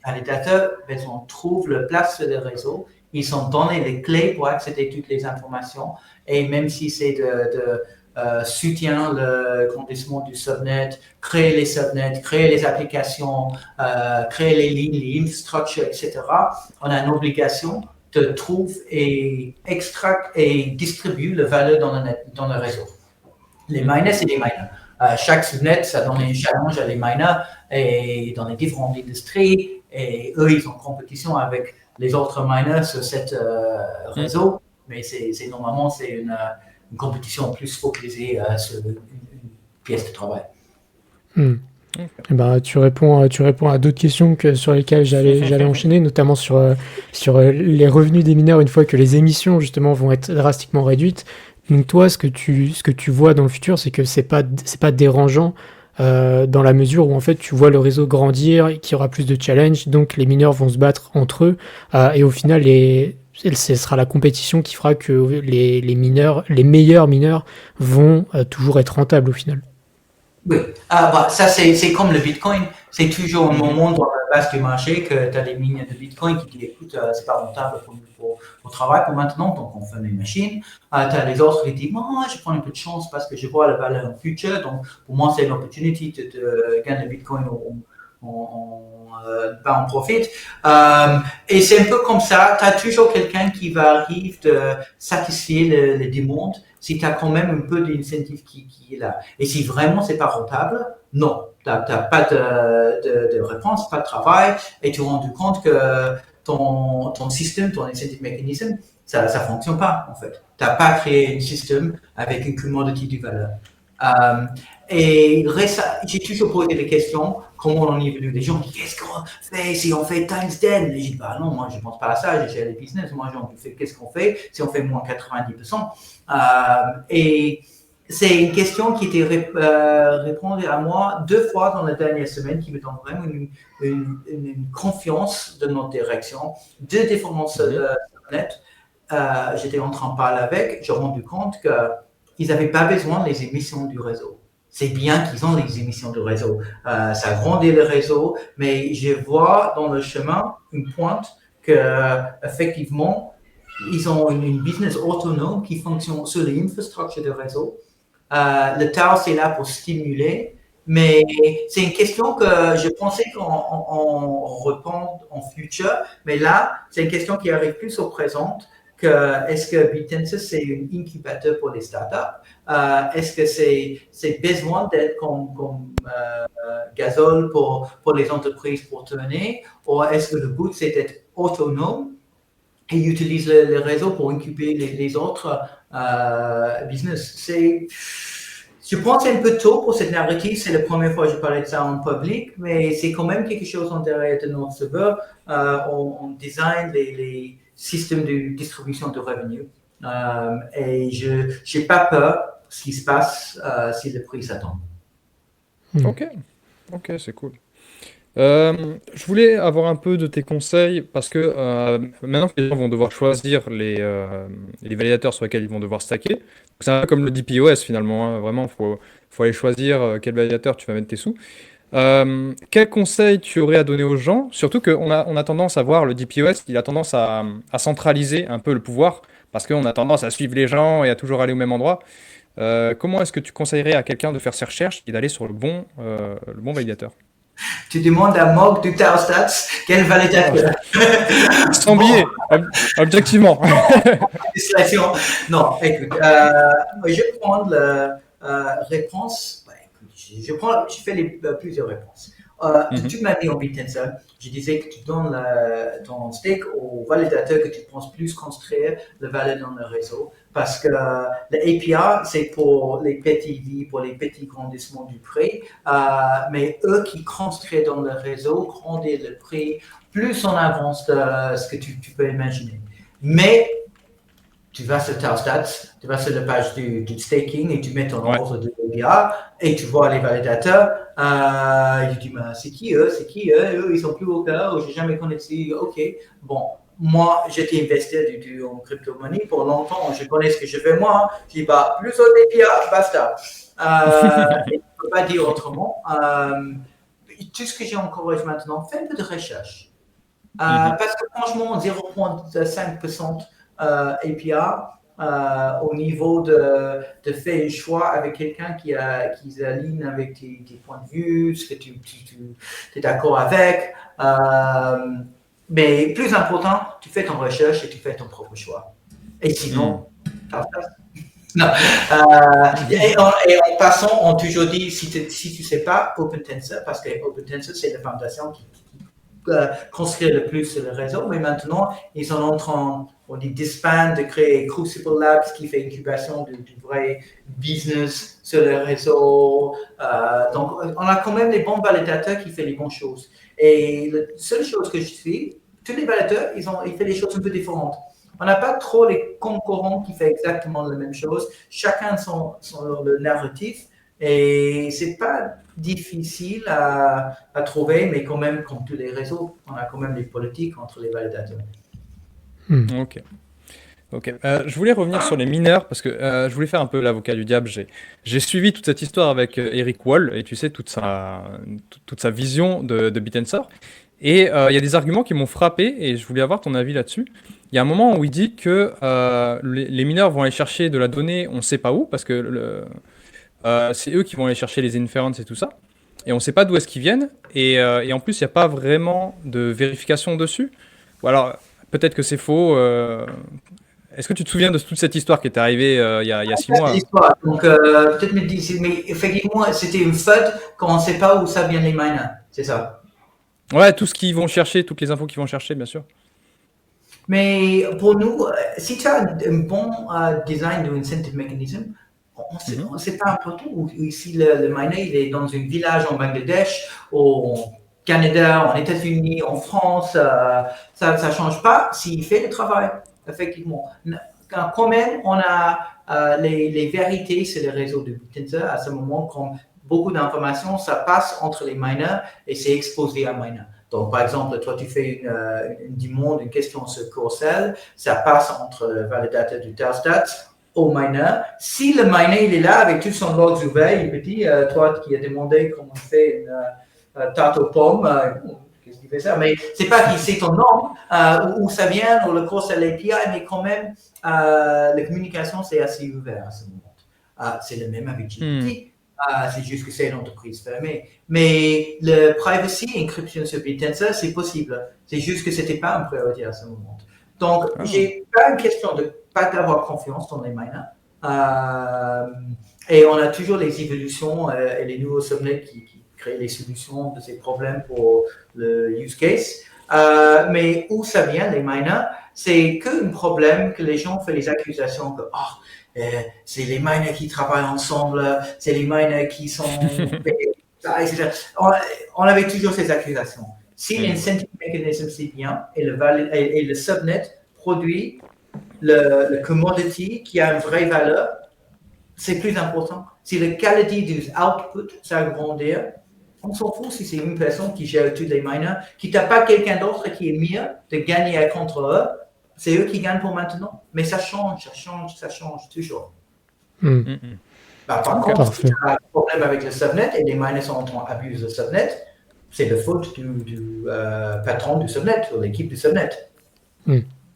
Les validateurs, on trouve le place sur le réseau, ils sont donnés les clés pour accéder à toutes les informations, et même si c'est de soutien le grandissement du subnet, créer les subnets, créer les applications, créer les lignes, les infrastructures, etc., on a une obligation de trouver et extraire et distribuer la valeur dans le réseau. Les miners, c'est les miners. Chaque subnet, ça donne ok. un challenge à les miners et dans les différentes industries. Et eux, ils sont en compétition avec les autres miners sur ce Hmm, réseau. Mais normalement, c'est une compétition plus focalisée sur une pièce de travail. Hmm. ok. Eh ben, tu réponds à d'autres questions sur lesquelles j'allais enchaîner, notamment sur les revenus des mineurs une fois que les émissions justement vont être drastiquement réduites. Donc toi, ce que tu vois dans le futur, c'est que c'est pas dérangeant dans la mesure où en fait tu vois le réseau grandir, et qu'il y aura plus de challenges, donc les mineurs vont se battre entre eux et au final ce sera la compétition qui fera que les mineurs, les meilleurs mineurs vont toujours être rentables au final. Oui, ça c'est comme le Bitcoin. C'est toujours un Mhm, moment dans la base du marché que tu as des mines de Bitcoin qui disent écoute, c'est pas rentable pour travailler pour maintenant, donc on fait une machine. Tu as les autres qui disent moi, je prends un peu de chance parce que je vois la valeur en futur, donc pour moi c'est une opportunité de gagner le Bitcoin en profite. Et c'est un peu comme ça, tu as toujours quelqu'un qui va arriver de satisfaire les demandes si tu as quand même un peu d'incentive qui est là. Et si vraiment c'est pas rentable, non, tu n'as pas de réponse, pas de travail, et tu te rends compte que ton système, ton incentive mécanisme, ça ne fonctionne pas en fait. Tu n'as pas créé un système avec une commodity de valeur. Euh, et j'ai toujours posé des questions, comment on évolue. Les gens disent, qu'est-ce qu'on fait si on fait times 10? Et j'ai dit, bah non, moi je ne pense pas à ça, j'ai les business, moi je fais qu'est-ce qu'on fait si on fait moins 90%. Et c'est une question qui était répondue à moi 2 fois dans la dernière semaine, qui me donne vraiment une confiance de notre direction. 2 différences mhm, nettes. J'étais en train de parler avec, j'ai rendu compte qu'ils n'avaient pas besoin des émissions du réseau. C'est bien qu'ils ont les émissions du réseau. Ça grandit le réseau, mais je vois dans le chemin une pointe que, effectivement, ils ont une business autonome qui fonctionne sur les infrastructures de réseau. Le TAO, c'est là pour stimuler, mais c'est une question que je pensais qu'on répond en futur, mais là, c'est une question qui arrive plus au présent. est-ce que Bitensor, c'est un incubateur pour les startups? Est-ce que c'est besoin d'être comme gazole pour les entreprises pour tourner? Ou est-ce que le but, c'est d'être autonome et utiliser le réseau pour incuber les autres business? Je pense que c'est un peu tôt pour cette narrative. C'est la première fois que je parlais de ça en public, mais c'est quand même quelque chose en derrière de notre serveur. On design les systèmes de distribution de revenus. Et je n'ai pas peur de ce qui se passe si le prix s'attend. Ok, ok, c'est cool. Je voulais avoir un peu de tes conseils parce que maintenant que les gens vont devoir choisir les validateurs sur lesquels ils vont devoir stacker, c'est un peu comme le DPoS finalement, hein. Vraiment, faut aller choisir quel validateur tu vas mettre tes sous. Quel conseil tu aurais à donner aux gens? Surtout on a tendance à voir le DPoS, il a tendance à centraliser un peu le pouvoir parce qu'on a tendance à suivre les gens et à toujours aller au même endroit. Comment est-ce que tu conseillerais à quelqu'un de faire ses recherches et d'aller sur le bon validateur? Tu demandes à Mog du Taostats quel validateur. Sans billet, objectivement. Non, écoute, je prends la réponse. Je fais plusieurs réponses. Toute ma vie en Bitensor, je disais que tu donnes ton stake au validateur que tu penses plus construire la valeur dans le réseau. Parce que l'API, c'est pour les petits vies, pour les petits grandissements du prix. Mais eux qui construisent dans le réseau, grandissent le prix plus en avance de ce que tu peux imaginer. Mais tu vas sur Taostats, tu vas sur la page du staking et tu mets ton ordre de l'API et tu vois les validateurs. Je dis, c'est qui eux? Eux, ils sont plus au cœur, j'ai jamais connu. Ok, bon. Moi, j'étais investisseur en crypto-monnaie pour longtemps. Je connais ce que je fais moi. Je dis, plus au API, basta. Je ne peux pas dire autrement. Tout ce que j'encourage maintenant, fais un peu de recherche. Parce que franchement, 0,5% API au niveau de faire un choix avec quelqu'un qui s'aligne avec tes points de vue, ce que tu es d'accord avec. Mais plus important, tu fais ton recherche et tu fais ton propre choix. Et sinon, non. Et en passant, on toujours dit, si tu ne sais pas, OpenTensor, parce que OpenTensor, c'est la fondation qui construire le plus le réseau, mais maintenant, ils sont en train, on dit disband, de créer Crucible Labs qui fait incubation du vrai business sur le réseau. Donc, on a quand même les bons validateurs qui font les bonnes choses. Et la seule chose que je suis, tous les validateurs, ils font des choses un peu différentes. On n'a pas trop les concurrents qui font exactement la même chose. Chacun son le narratif. Et c'est pas difficile à trouver, mais quand même, comme tous les réseaux, on a quand même des politiques entre les validateurs. Ok. Je voulais revenir sur les mineurs parce que je voulais faire un peu l'avocat du diable. J'ai suivi toute cette histoire avec Eric Wall et tu sais, toute sa vision de Bitensor. Et il y a des arguments qui m'ont frappé et je voulais avoir ton avis là-dessus. Il y a un moment où il dit que les mineurs vont aller chercher de la donnée, on ne sait pas où, parce que c'est eux qui vont aller chercher les inferences et tout ça. Et on ne sait pas d'où est-ce qu'ils viennent. Et en plus, il n'y a pas vraiment de vérification dessus. Ou alors, peut-être que c'est faux. Est-ce que tu te souviens de toute cette histoire qui est arrivée il y a 6 mois? Donc, peut-être me dire, mais effectivement, c'était une FUD quand on ne sait pas où ça vient les miners. C'est ça. Ouais, tout ce qu'ils vont chercher, toutes les infos qu'ils vont chercher, bien sûr. Mais pour nous, si tu as un bon design de incentive mechanism, on ne sait pas important où si le miner il est dans un village en Bangladesh, au Canada, en États-Unis, en France, ça ne change pas s'il fait le travail, effectivement. Quand même, on a les vérités sur les réseaux de Bitensor à ce moment, quand beaucoup d'informations, ça passe entre les miners et c'est exposé à miners. Donc, par exemple, toi, tu fais une demande, une question sur Corcel, ça passe entre le validateur du Taostats au miner. Si le miner, il est là avec tout son log ouvert, il peut dire, toi qui as demandé comment on fait une tarte aux pommes, qu'est-ce qu'il fait ça? Mais c'est pas qu'il sait ton nom, où ça vient, ou le Corcel API, mais quand même, la communication, c'est assez ouvert à ce moment. C'est le même avec GPT. C'est juste que c'est une entreprise fermée. Mais le privacy encryption sur Bitensor, c'est possible. C'est juste que c'était pas une priorité à ce moment. Donc, Ah. j'ai pas une question de pas d'avoir confiance dans les miners. Et on a toujours les évolutions et les nouveaux subnets qui créent les solutions de ces problèmes pour le use case. Mais où ça vient, les miners, c'est qu'un problème que les gens font les accusations que c'est les miners qui travaillent ensemble, c'est les miners qui sont etc. On avait toujours ces accusations. Si l'incentive mechanism c'est bien et le subnet produit le commodity qui a une vraie valeur, c'est plus important. Si la qualité du output s'agrandit, on s'en fout si c'est une personne qui gère tous les miners, qui n'a pas quelqu'un d'autre qui est mieux de gagner contre eux, c'est eux qui gagnent pour maintenant. Mais ça change toujours. Par contre, si tu as un problème avec le subnet et les miners sont en train d'abuser le subnet, c'est la faute du patron du subnet, ou l'équipe du subnet.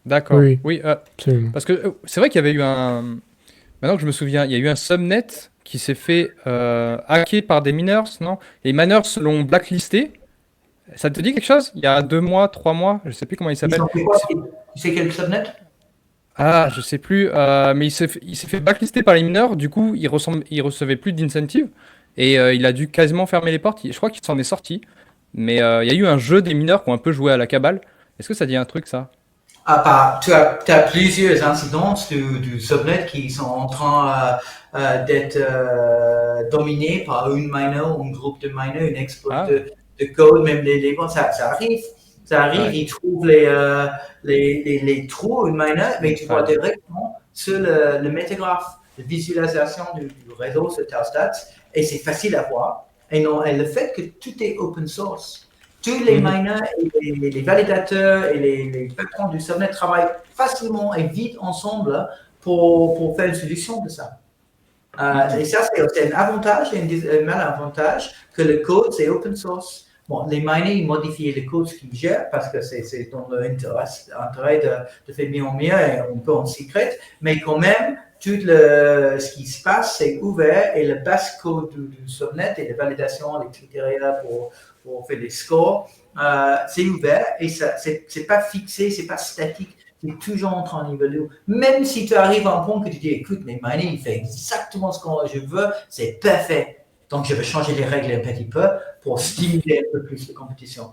D'accord. Oui, parce que c'est vrai qu'il y avait eu Maintenant que je me souviens, il y a eu un subnet qui s'est fait hacker par des miners, non? Les miners l'ont blacklisté. Ça te dit quelque chose? Il y a 2 mois, 3 mois, je sais plus comment il s'appelle. Tu sais quel subnet? Ah, je sais plus. Mais il s'est fait blacklister par les mineurs. Du coup, il recevait plus d'incentive et il a dû quasiment fermer les portes. Je crois qu'il s'en est sorti. Mais il y a eu un jeu des mineurs qui ont un peu joué à la cabale. Est-ce que ça dit un truc, ça? Tu as plusieurs incidents du subnet qui sont en train d'être dominés par une miner ou un groupe de miners, une exploit de code, même les ça arrive. Ça arrive, ils trouvent les trous, une miner, mais tu vois directement sur le métagraphe, la visualisation du réseau sur Telstat, et c'est facile à voir. Et le fait que tout est open source. Tous les miners et les validateurs et les patrons du subnet travaillent facilement et vite ensemble pour faire une solution de ça. Et ça, c'est un avantage et un malavantage que le code, c'est open source. Bon, les miners, ils modifient le code qu'ils gèrent parce que c'est dans leur intérêt de faire mieux en mieux et on peut en secret. Mais quand même, tout ce qui se passe, c'est ouvert et le base code du subnet et les validations, les critères pour faire des scores, c'est ouvert et c'est pas fixé, c'est pas statique. C'est toujours en train d'évoluer. Même si tu arrives à un point que tu dis, écoute, mes miners, ils font exactement ce que je veux, c'est parfait. Donc, je vais changer les règles un petit peu pour stimuler un peu plus la compétition.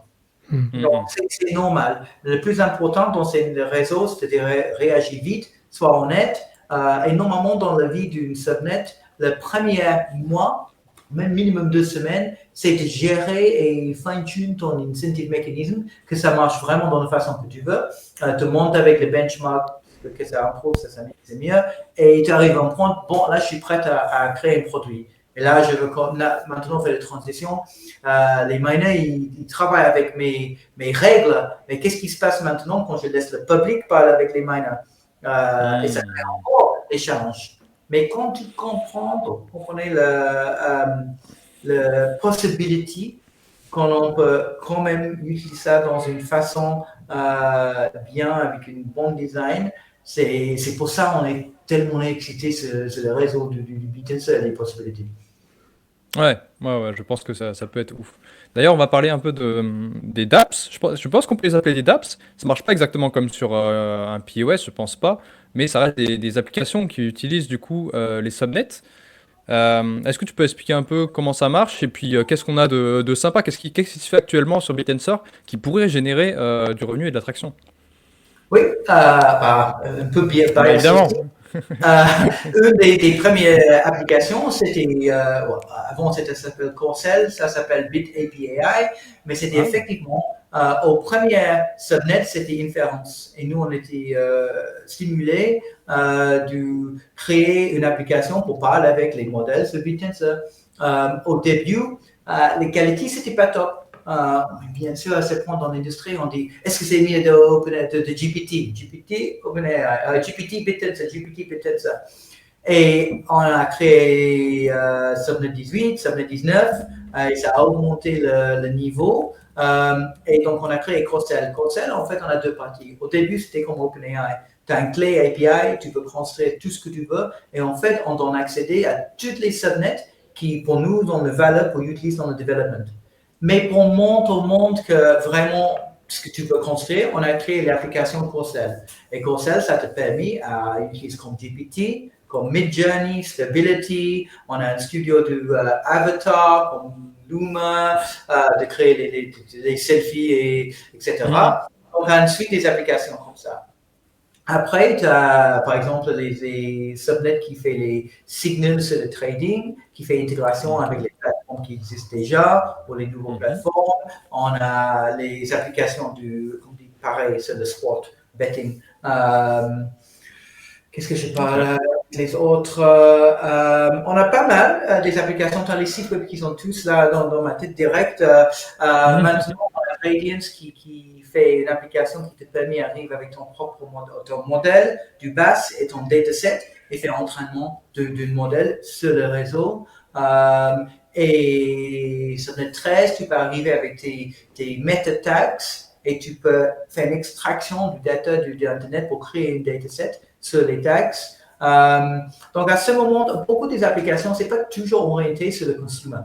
Donc, c'est normal. Le plus important dans ces réseaux, c'est de réagir vite, sois honnête. Et normalement, dans la vie d'une subnet, le premier mois, même minimum 2 semaines, c'est de gérer et fine-tune ton incentive mechanism, que ça marche vraiment dans la façon que tu veux. Tu montes avec les benchmarks, que ça improve, ça c'est mieux. Et tu arrives à un point, bon, là, je suis prêt à créer un produit. Et là, je veux maintenant faire la transition. Les miners, ils travaillent avec mes règles. Mais qu'est-ce qui se passe maintenant quand je laisse le public parler avec les miners? Et ça fait encore des challenges. Mais quand tu comprends, vous comprenez la possibilité qu'on peut quand même utiliser ça dans une façon bien, avec une bonne design, c'est pour ça qu'on est tellement excité sur le réseau du BitTensor et les possibilités. Ouais, je pense que ça peut être ouf. D'ailleurs, on va parler un peu des dApps. Je pense qu'on peut les appeler des dApps. Ça marche pas exactement comme sur un POS, je pense pas, mais ça reste des applications qui utilisent du coup les subnets. Est-ce que tu peux expliquer un peu comment ça marche et puis qu'est-ce qu'on a de sympa? Qu'est-ce qui se fait actuellement sur BitTensor qui pourrait générer du revenu et de l'attraction? Oui, un peu bien. Évidemment. Une des premières applications, c'était, avant ça s'appelle Corcel, ça s'appelle BitAPI, mais c'était effectivement, au premier subnet, c'était Inference. Et nous, on était stimulés de créer une application pour parler avec les modèles sur BitTensor. Au début, les qualités, c'était pas top. Bien sûr, à ce point dans l'industrie, on dit est-ce que c'est mieux de GPT? GPT, OpenAI, GPT, BitTensor. Et on a créé Subnet 18, Subnet 19, et ça a augmenté le niveau. Et donc, on a créé Corcel. Corcel, en fait, on a 2 parties. Au début, c'était comme OpenAI. Tu as une clé API, tu peux construire tout ce que tu veux. Et en fait, on donne accès à toutes les subnets qui, pour nous, ont une valeur pour utiliser dans le développement. Mais on montre au monde que vraiment, ce que tu veux construire, on a créé l'application Corcel. Et Corcel, ça te permet à utiliser comme GPT, comme Midjourney, Stability, on a un studio de avatar, comme Luma, de créer des selfies, etc. On a ensuite des applications comme ça. Après, tu as, par exemple, les subnets qui fait les signals sur le trading, qui fait intégration avec les plateformes qui existent déjà pour les nouvelles plateformes. On a les applications pareil, sur le sport betting. Qu'est-ce que je parle? Les autres, on a pas mal des applications dans les sites web qui sont tous là dans ma tête directe. Maintenant, on a Radiance qui fait une application qui te permet d'arriver avec ton modèle du base et ton dataset et faire l'entraînement d'un modèle sur le réseau. Et sur le 13, tu peux arriver avec tes meta tags et tu peux faire une extraction du data de Internet pour créer une dataset sur les tags. Donc, à ce moment, beaucoup des applications, c'est pas toujours orienté sur le consumer.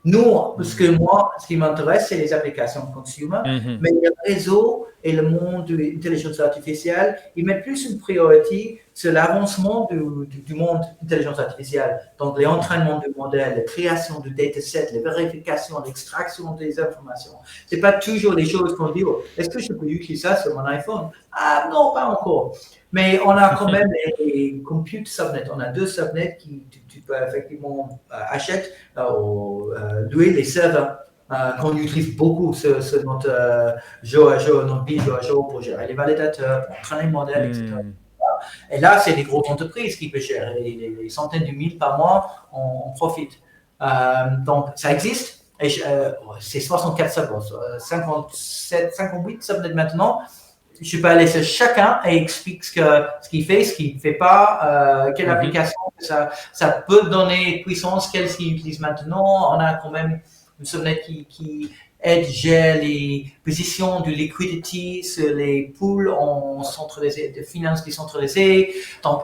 Nous, parce que moi, ce qui m'intéresse, c'est les applications consumer, mais le réseau et le monde de l'intelligence artificielle, ils mettent plus une priorité sur l'avancement du monde intelligence artificielle. Donc, les entraînements de modèles, la création de datasets, la vérification, l'extraction des informations. C'est pas toujours les choses qu'on dit, oh, est-ce que je peux utiliser ça sur mon iPhone? Ah non, pas encore. Mais on a quand même les compute subnets. On a 2 subnets qui tu peux effectivement acheter louer les serveurs qu'on utilise beaucoup sur notre notre vie jeu à jeu pour gérer les validateurs, pour entraîner les modèles, etc. Et là, c'est des grosses entreprises qui peuvent gérer les centaines de milliers par mois, on profite. Donc, ça existe. Et c'est 64 subnets, 58 subnets maintenant. Je peux aller sur chacun et explique ce qu'il fait, ce qu'il ne fait pas, quelle application ça peut donner puissance, quelle qu'il utilise maintenant. On a quand même une subnet qui aide, gère les positions de liquidity sur les pools en centralisé, de finances décentralisées. Donc,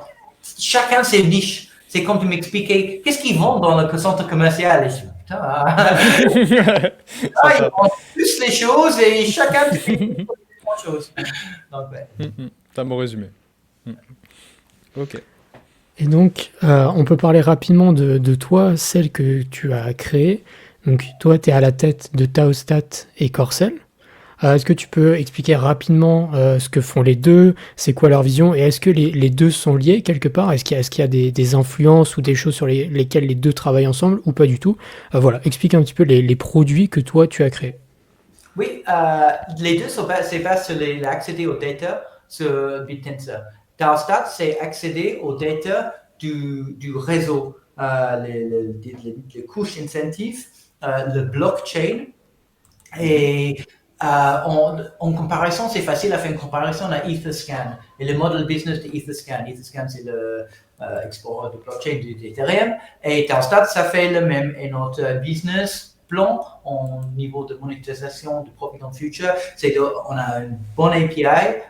chacun ses niches. C'est comme tu m'expliquais, qu'est-ce qu'ils vendent dans le centre commercial? Et je dis, putain, ils vendent plus les choses et chacun fait chose. Donc, ouais. T'as mon résumé. Ok. Et donc, on peut parler rapidement de toi, celle que tu as créée. Donc, toi, tu es à la tête de Taostat et Corcel. Est-ce que tu peux expliquer rapidement ce que font les deux, c'est quoi leur vision, et est-ce que les deux sont liés quelque part? Est-ce qu'il y a des influences ou des choses sur lesquelles les deux travaillent ensemble ou pas du tout? Voilà, explique un petit peu les produits que toi, tu as créés. Oui, les deux c'est pas sur l'accéder aux data sur BitTensor. Taostat, c'est accéder aux data du réseau, les couches incentives, le blockchain. Et en comparaison, c'est facile à faire une comparaison à Etherscan et le model business de Etherscan. Etherscan, c'est le explorer de blockchain d'Ethereum. Et Taostat, ça fait le même. Et notre business plan au niveau de monétisation de Profit on Future, c'est qu'on a une bonne API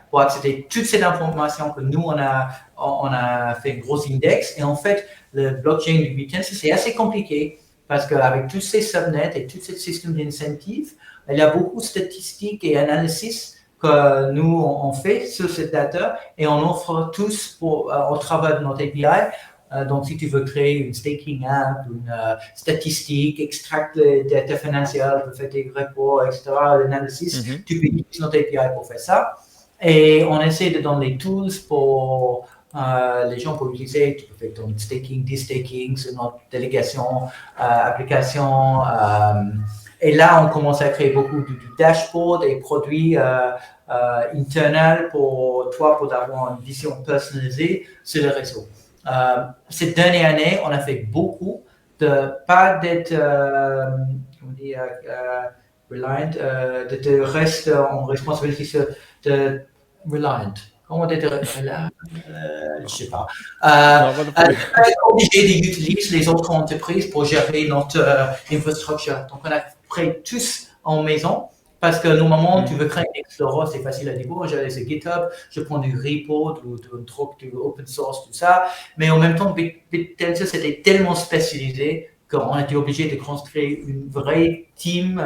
pour accéder à toutes ces informations que nous, on a fait un gros index. Et en fait, le blockchain du BitTensor, c'est assez compliqué parce qu'avec tous ces subnets et tous ces systèmes d'incentives, il y a beaucoup de statistiques et analyses que nous, on fait sur cette data et on offre tous au travers de notre API. Donc, si tu veux créer une staking app, une statistique, extraire les data financières, faire des reports, etc., l'analysis, tu peux utiliser notre API pour faire ça. Et on essaie de donner les tools pour les gens pour utiliser. Tu peux faire ton staking, destaking sur notre délégation, application. Et là, on commence à créer beaucoup de dashboards et produits internals pour toi, pour avoir une vision personnalisée sur le réseau. Cette dernière année, on a fait beaucoup pas d'être reliant, de rester en responsabilité de reliant. Comment dire, je ne sais pas. Obligé d'utiliser les autres entreprises pour gérer notre infrastructure. Donc, on a créé tous en maison. Parce que normalement, tu veux créer un Explorer, c'est facile à dire. Bon, j'allais sur GitHub, je prends du repo, du truc, du open source, tout ça. Mais en même temps, BitTensor, c'était tellement spécialisé qu'on était obligé de construire une vraie team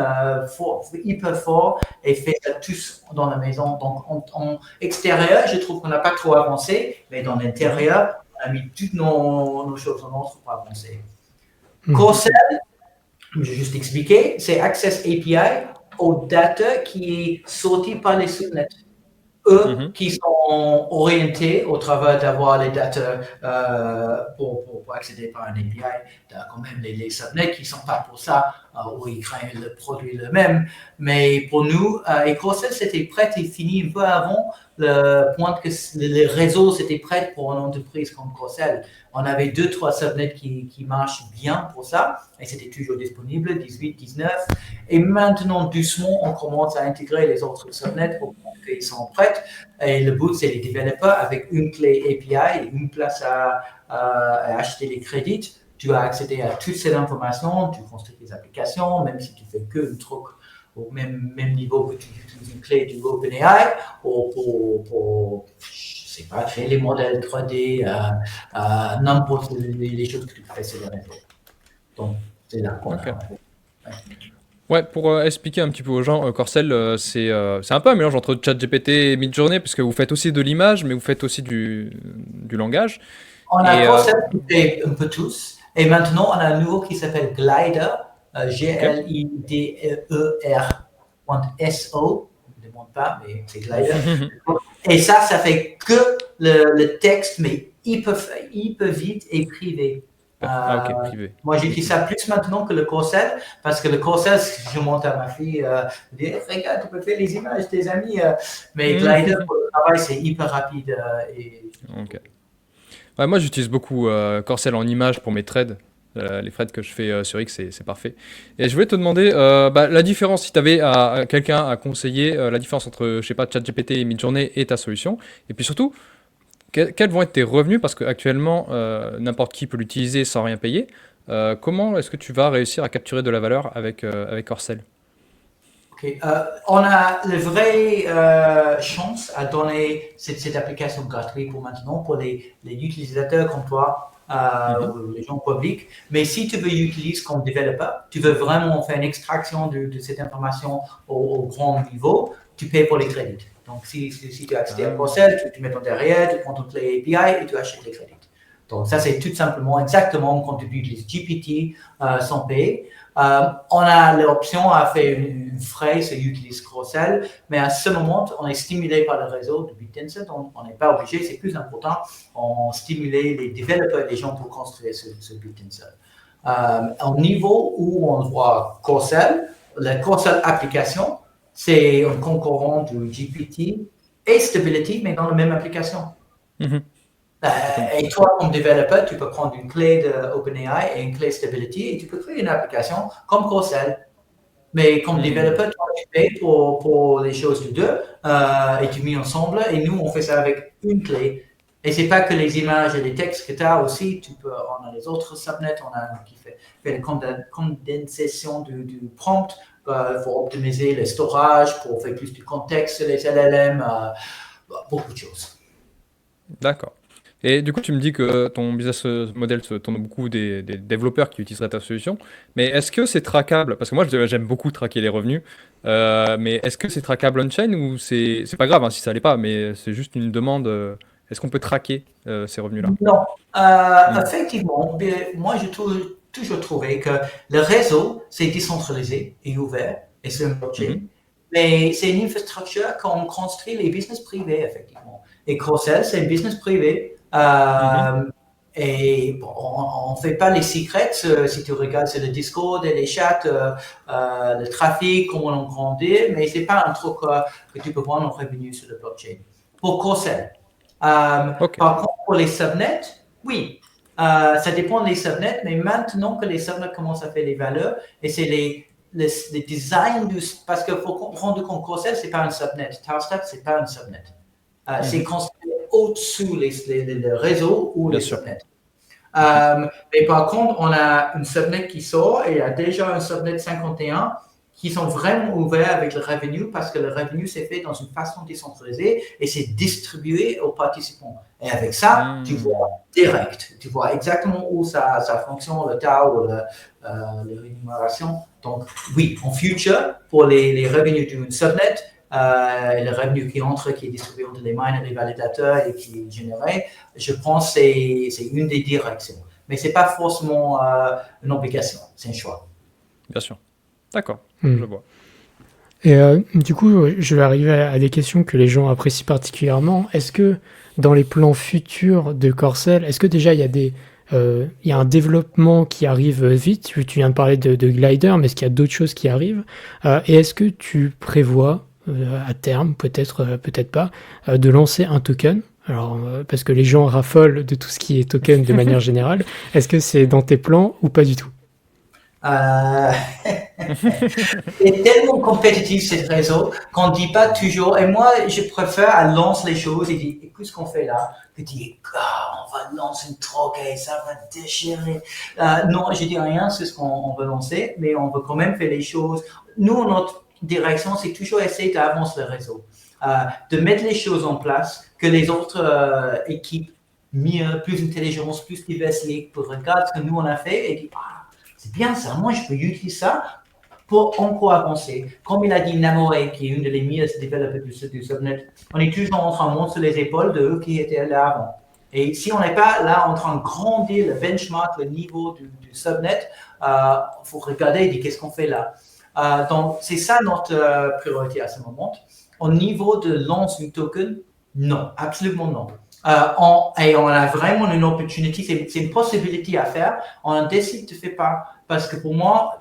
hyper fort et faire ça tous dans la maison. Donc, en extérieur, je trouve qu'on n'a pas trop avancé, mais dans l'intérieur, on a mis toutes nos choses en ordre pour avancer. Corcel, je vais juste expliquer, c'est Access API aux data qui est sorti par les subnets. Eux qui sont orientés au travers d'avoir les data pour accéder par un API, quand même les subnets qui ne sont pas pour ça, où ils créent le produit eux-mêmes. Mais pour nous, Corcel, c'était prêt et fini un peu avant le point que les réseaux c'était prêt pour une entreprise comme Corcel. On avait 2-3 subnets qui marchent bien pour ça, et c'était toujours disponible, 18, 19. Et maintenant, doucement, on commence à intégrer les autres subnets pour qu'ils sont prêts. Et le but, c'est les développeurs avec une clé API et une place à acheter les crédits. Tu as accédé à toutes ces informations, tu construis des applications, même si tu fais que un truc au même niveau que tu utilises une clé du OpenAI pour je sais pas, créer les modèles 3D, n'importe les choses que tu fais sur le réseau. Donc, c'est là qu'on Ok. Ouais, pour expliquer un petit peu aux gens, Corcel, c'est un peu un mélange entre ChatGPT et Midjourney, parce que vous faites aussi de l'image, mais vous faites aussi du langage. On a Et, Corcel qui fait un peu tous. Et maintenant, on a un nouveau qui s'appelle Glider, Glider.so. Je ne demande pas, mais c'est Glider. Et ça fait que le texte, mais hyper vite et privé. ok, privé. Moi, j'utilise ça plus maintenant que le Corcel, parce que le Corcel, je montre à ma fille, je dis, regarde, tu peux faire les images des amis, mais Glider, pour le travail, c'est hyper rapide. Ok. Ouais, moi, j'utilise beaucoup Corcel en image pour mes trades. Les threads que je fais sur X, c'est parfait. Et je voulais te demander la différence, si tu avais quelqu'un à conseiller, la différence entre, je sais pas, ChatGPT et Midjourney et ta solution. Et puis surtout, quels vont être tes revenus? Parce qu'actuellement, n'importe qui peut l'utiliser sans rien payer. Comment est-ce que tu vas réussir à capturer de la valeur avec Corcel? Okay. On a la vraie chance à donner cette application gratuite pour maintenant pour les utilisateurs comme toi, ou les gens publics. Mais si tu veux l'utiliser comme développeur, tu veux vraiment faire une extraction de cette information au grand niveau, tu payes pour les crédits. Donc, si tu as accès à Corcel, tu mets ton derrière, tu prends toutes les API et tu achètes les crédits. Donc, ça, c'est tout simplement exactement comme tu utilises GPT sans payer. On a l'option à faire une phrase et utiliser Corcel, mais à ce moment, on est stimulé par le réseau de BitTensor, donc on n'est pas obligé, c'est plus important, on stimule les développeurs, les gens pour construire ce BitTensor. Au niveau où on voit Corcel, la Corcel application, c'est un concurrent du GPT et Stability, mais dans la même application. Et toi, comme développeur, tu peux prendre une clé de OpenAI et une clé Stability et tu peux créer une application comme Corcel. Mais comme développeur, toi, tu payes pour les choses de deux et tu mets ensemble. Et nous, on fait ça avec une clé. Et c'est pas que les images et les textes que tu as aussi. On a les autres subnets, on a qui fait une condensation du prompt pour optimiser le storage, pour faire plus du contexte sur les LLM, beaucoup de choses. D'accord. Et du coup, tu me dis que ton business model se tourne beaucoup des développeurs qui utiliseraient ta solution. Mais est-ce que c'est traquable? Parce que moi, j'aime beaucoup traquer les revenus. Mais est-ce que c'est traquable on-chain ou c'est pas grave hein, si ça l'est pas, mais c'est juste une demande. Est-ce qu'on peut traquer ces revenus-là? Non. Effectivement, moi, j'ai toujours trouvé que le réseau, c'est décentralisé et ouvert, et c'est un blockchain. Mais c'est une infrastructure qu'on construit les business privés, effectivement. Et Corcel, c'est un business privé. Et bon, on ne fait pas les secrets. Si tu regardes sur le Discord et les chats, le trafic, comment on grandit, mais ce n'est pas un truc que tu peux voir en revenu sur le blockchain. Pour Corcel. Par contre, pour les subnets, oui. Ça dépend des subnets, mais maintenant que les subnets commencent à faire les valeurs, et c'est les designs parce qu'il faut comprendre qu'en Corcel, ce n'est pas un subnet. Tarstat, ce n'est pas un subnet. C'est construit au-dessous le réseau ou les subnets. Mais par contre, on a une subnet qui sort et il y a déjà un subnet 51 qui sont vraiment ouverts avec le revenu parce que le revenu c'est fait dans une façon décentralisée et c'est distribué aux participants. Et avec ça, tu vois direct, tu vois exactement où ça fonctionne, le TAO ou les rémunérations. Donc oui, en future, pour les revenus d'une subnet, le revenu qui entre, qui est distribué entre les miners et les validateurs et qui est généré, je pense que c'est une des directions. Mais ce n'est pas forcément une obligation, c'est un choix. Bien sûr. D'accord, je vois. Et du coup, je vais arriver à des questions que les gens apprécient particulièrement. Est-ce que dans les plans futurs de Corcel, est-ce que déjà il y a un développement qui arrive vite? Tu viens de parler de Glider, mais est-ce qu'il y a d'autres choses qui arrivent? Et est-ce que tu prévois à terme, peut-être pas, de lancer un token? Alors, parce que les gens raffolent de tout ce qui est token de manière générale. Est-ce que c'est dans tes plans ou pas du tout? C'est tellement compétitif ce réseau qu'on ne dit pas toujours. Et moi, je préfère à lancer les choses et dire écoute ce qu'on fait là. Que dire on va lancer une troc et ça va déchirer. Non, je dis rien sur ce qu'on veut lancer, mais on veut quand même faire les choses. Nous, notre direction, c'est toujours essayer d'avancer le réseau, de mettre les choses en place que les autres équipes mieux, plus intelligence, plus diversité pour regarder ce que nous on a fait et dire c'est bien ça, moi je peux utiliser ça pour encore avancer. Comme il a dit Namoré, qui est une des meilleures développeurs du subnet, on est toujours en train de monter sur les épaules de eux qui étaient là avant. Et si on n'est pas là en train de grandir le benchmark, le niveau du subnet, il faut regarder et dire qu'est-ce qu'on fait là. Donc c'est ça notre priorité à ce moment. Au niveau de lance du token, non, absolument non. Et on a vraiment une opportunité, c'est une possibilité à faire. On décide de faire pas. Parce que pour moi,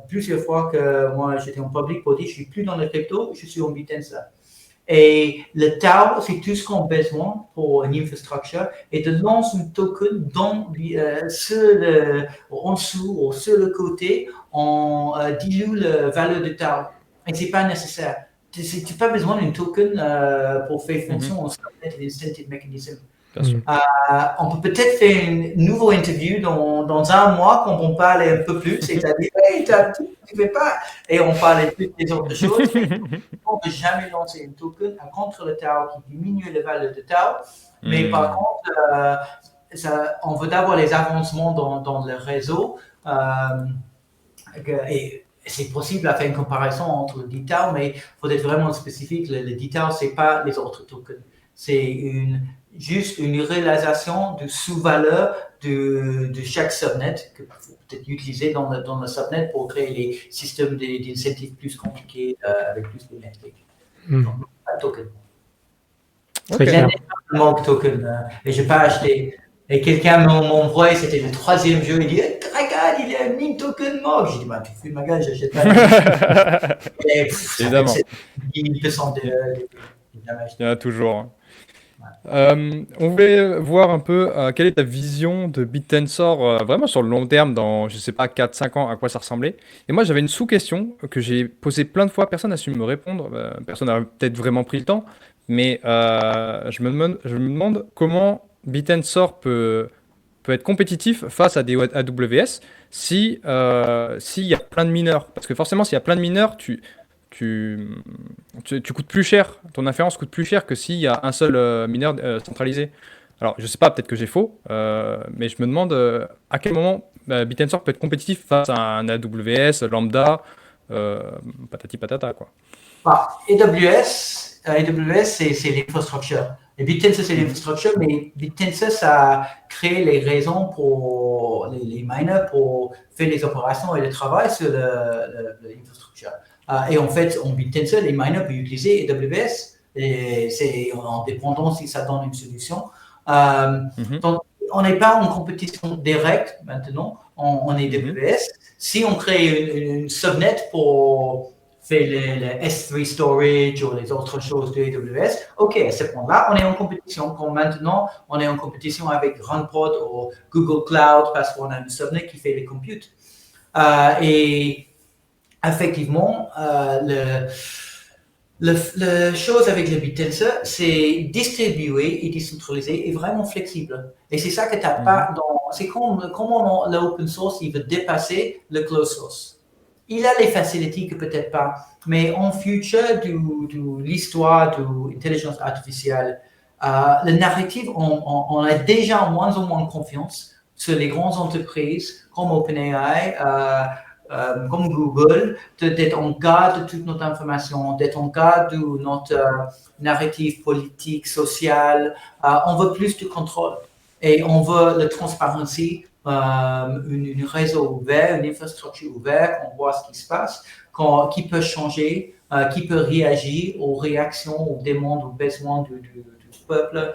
plusieurs fois que moi j'étais en public pour dire je suis plus dans le crypto, je suis en Bitenser. Et le TAO, c'est tout ce qu'on a besoin pour une infrastructure et de lancer un token en dessous ou sur le côté, on dilue la valeur du TAO. Et c'est pas nécessaire. Tu n'as pas besoin d'un token pour faire fonction en subnet et incentive mechanism. On peut peut-être faire une nouvelle interview dans un mois quand on parle un peu plus, c'est-à-dire, hey, tu fais pas, et on parle plus des autres choses. On ne peut jamais lancer un token contre le TAO qui diminue la valeur de TAO, mais par contre, on veut d'abord les avancements dans le réseau, et c'est possible à faire une comparaison entre le DTAO, mais il faut être vraiment spécifique. Le DTAO, ce n'est pas les autres tokens. C'est juste une réalisation de sous-valeur de chaque subnet que faut peut-être utiliser dans le subnet pour créer les systèmes d'incentives plus compliqués avec plus de métriques. Donc, pas de token. Très clair. J'ai un Mog token et je n'ai pas acheté. Et quelqu'un m'a envoyé, c'était le 3e jeu, il dit regarde, il y a un meme token Mog. J'ai dit bah, tu fais ma gueule, j'achète pas. Évidemment. 10% de il y en a toujours. On voulait voir un peu quelle est ta vision de BitTensor vraiment sur le long terme, dans, je sais pas, 4-5 ans, à quoi ça ressemblait. Et moi, j'avais une sous-question que j'ai posée plein de fois, personne n'a su me répondre, personne n'a peut-être vraiment pris le temps, mais je me demande comment BitTensor peut être compétitif face à des AWS s'il y a plein de mineurs. Parce que forcément, s'il y a plein de mineurs, tu coûtes plus cher, ton inférence coûte plus cher que s'il y a un seul mineur centralisé. Alors, je sais pas, peut-être que j'ai faux, mais je me demande à quel moment BitTensor peut être compétitif face à un AWS, Lambda, patati patata, quoi. AWS, c'est l'infrastructure. Et BitTensor, c'est l'infrastructure, mais BitTensor, ça crée les raisons pour les miners pour faire les opérations et le travail sur l'infrastructure. Et en fait, en BitTensor, les miners peuvent utiliser AWS et c'est en dépendant si ça donne une solution. Donc, on n'est pas en compétition directe maintenant en AWS. Si on crée une subnet pour faire le S3 storage ou les autres choses de AWS, ok, à ce point-là, on est en compétition. Comme maintenant, on est en compétition avec RunPod ou Google Cloud parce qu'on a une subnet qui fait les computes. Et effectivement, la chose avec le BitTensor, c'est distribué et décentralisé et vraiment flexible. Et c'est ça que tu n'as pas dans. C'est comme l'open source, il veut dépasser le closed source. il a les facilités que peut-être pas, mais en futur de l'histoire de l'intelligence artificielle, le narratif, on a déjà moins en moins confiance sur les grandes entreprises comme OpenAI, comme Google, d'être en garde de toute notre information, d'être en garde de notre narratif politique, social. On veut plus de contrôle et on veut la transparence, une réseau ouvert, une infrastructure ouverte, on voit ce qui se passe, qui peut changer, qui peut réagir aux réactions, aux demandes, aux besoins du peuple.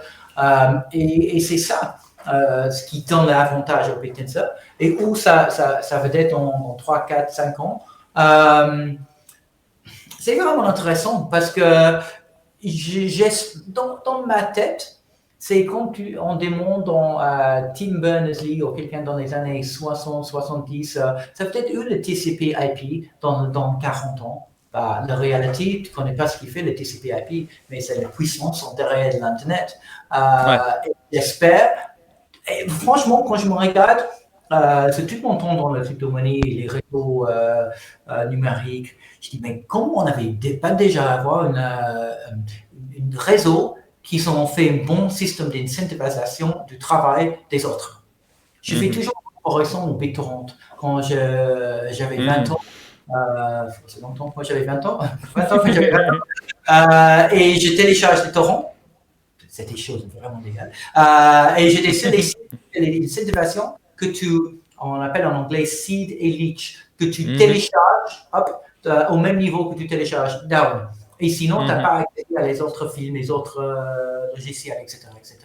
Et c'est ça. Ce qui donne l'avantage au Tensor et où ça va être en 3, 4, 5 ans. C'est vraiment intéressant parce que dans ma tête, c'est quand on demande Tim Berners-Lee ou quelqu'un dans les années 60, 70, ça peut-être eu le TCP/IP dans 40 ans. La réalité, tu ne connais pas ce qu'il fait le TCP/IP, mais c'est la puissance derrière de l'Internet. J'espère. Et franchement, quand je me regarde, c'est tout mon temps dans la crypto-monnaie, les réseaux numériques, je dis, mais comment on n'avait pas déjà avoir une réseau qui ont fait un bon système d'incentivation du travail des autres. Je fais toujours une comparaison au BitTorrent. Quand j'avais 20 ans, c'est longtemps, moi j'avais 20 ans, et je télécharge des torrents. C'est des choses vraiment légales. Et j'ai des incentivations que on appelle en anglais seed et leech, que tu télécharges au même niveau que tu télécharges down. Et sinon, tu n'as pas accès à les autres films, les autres logiciels, etc., etc.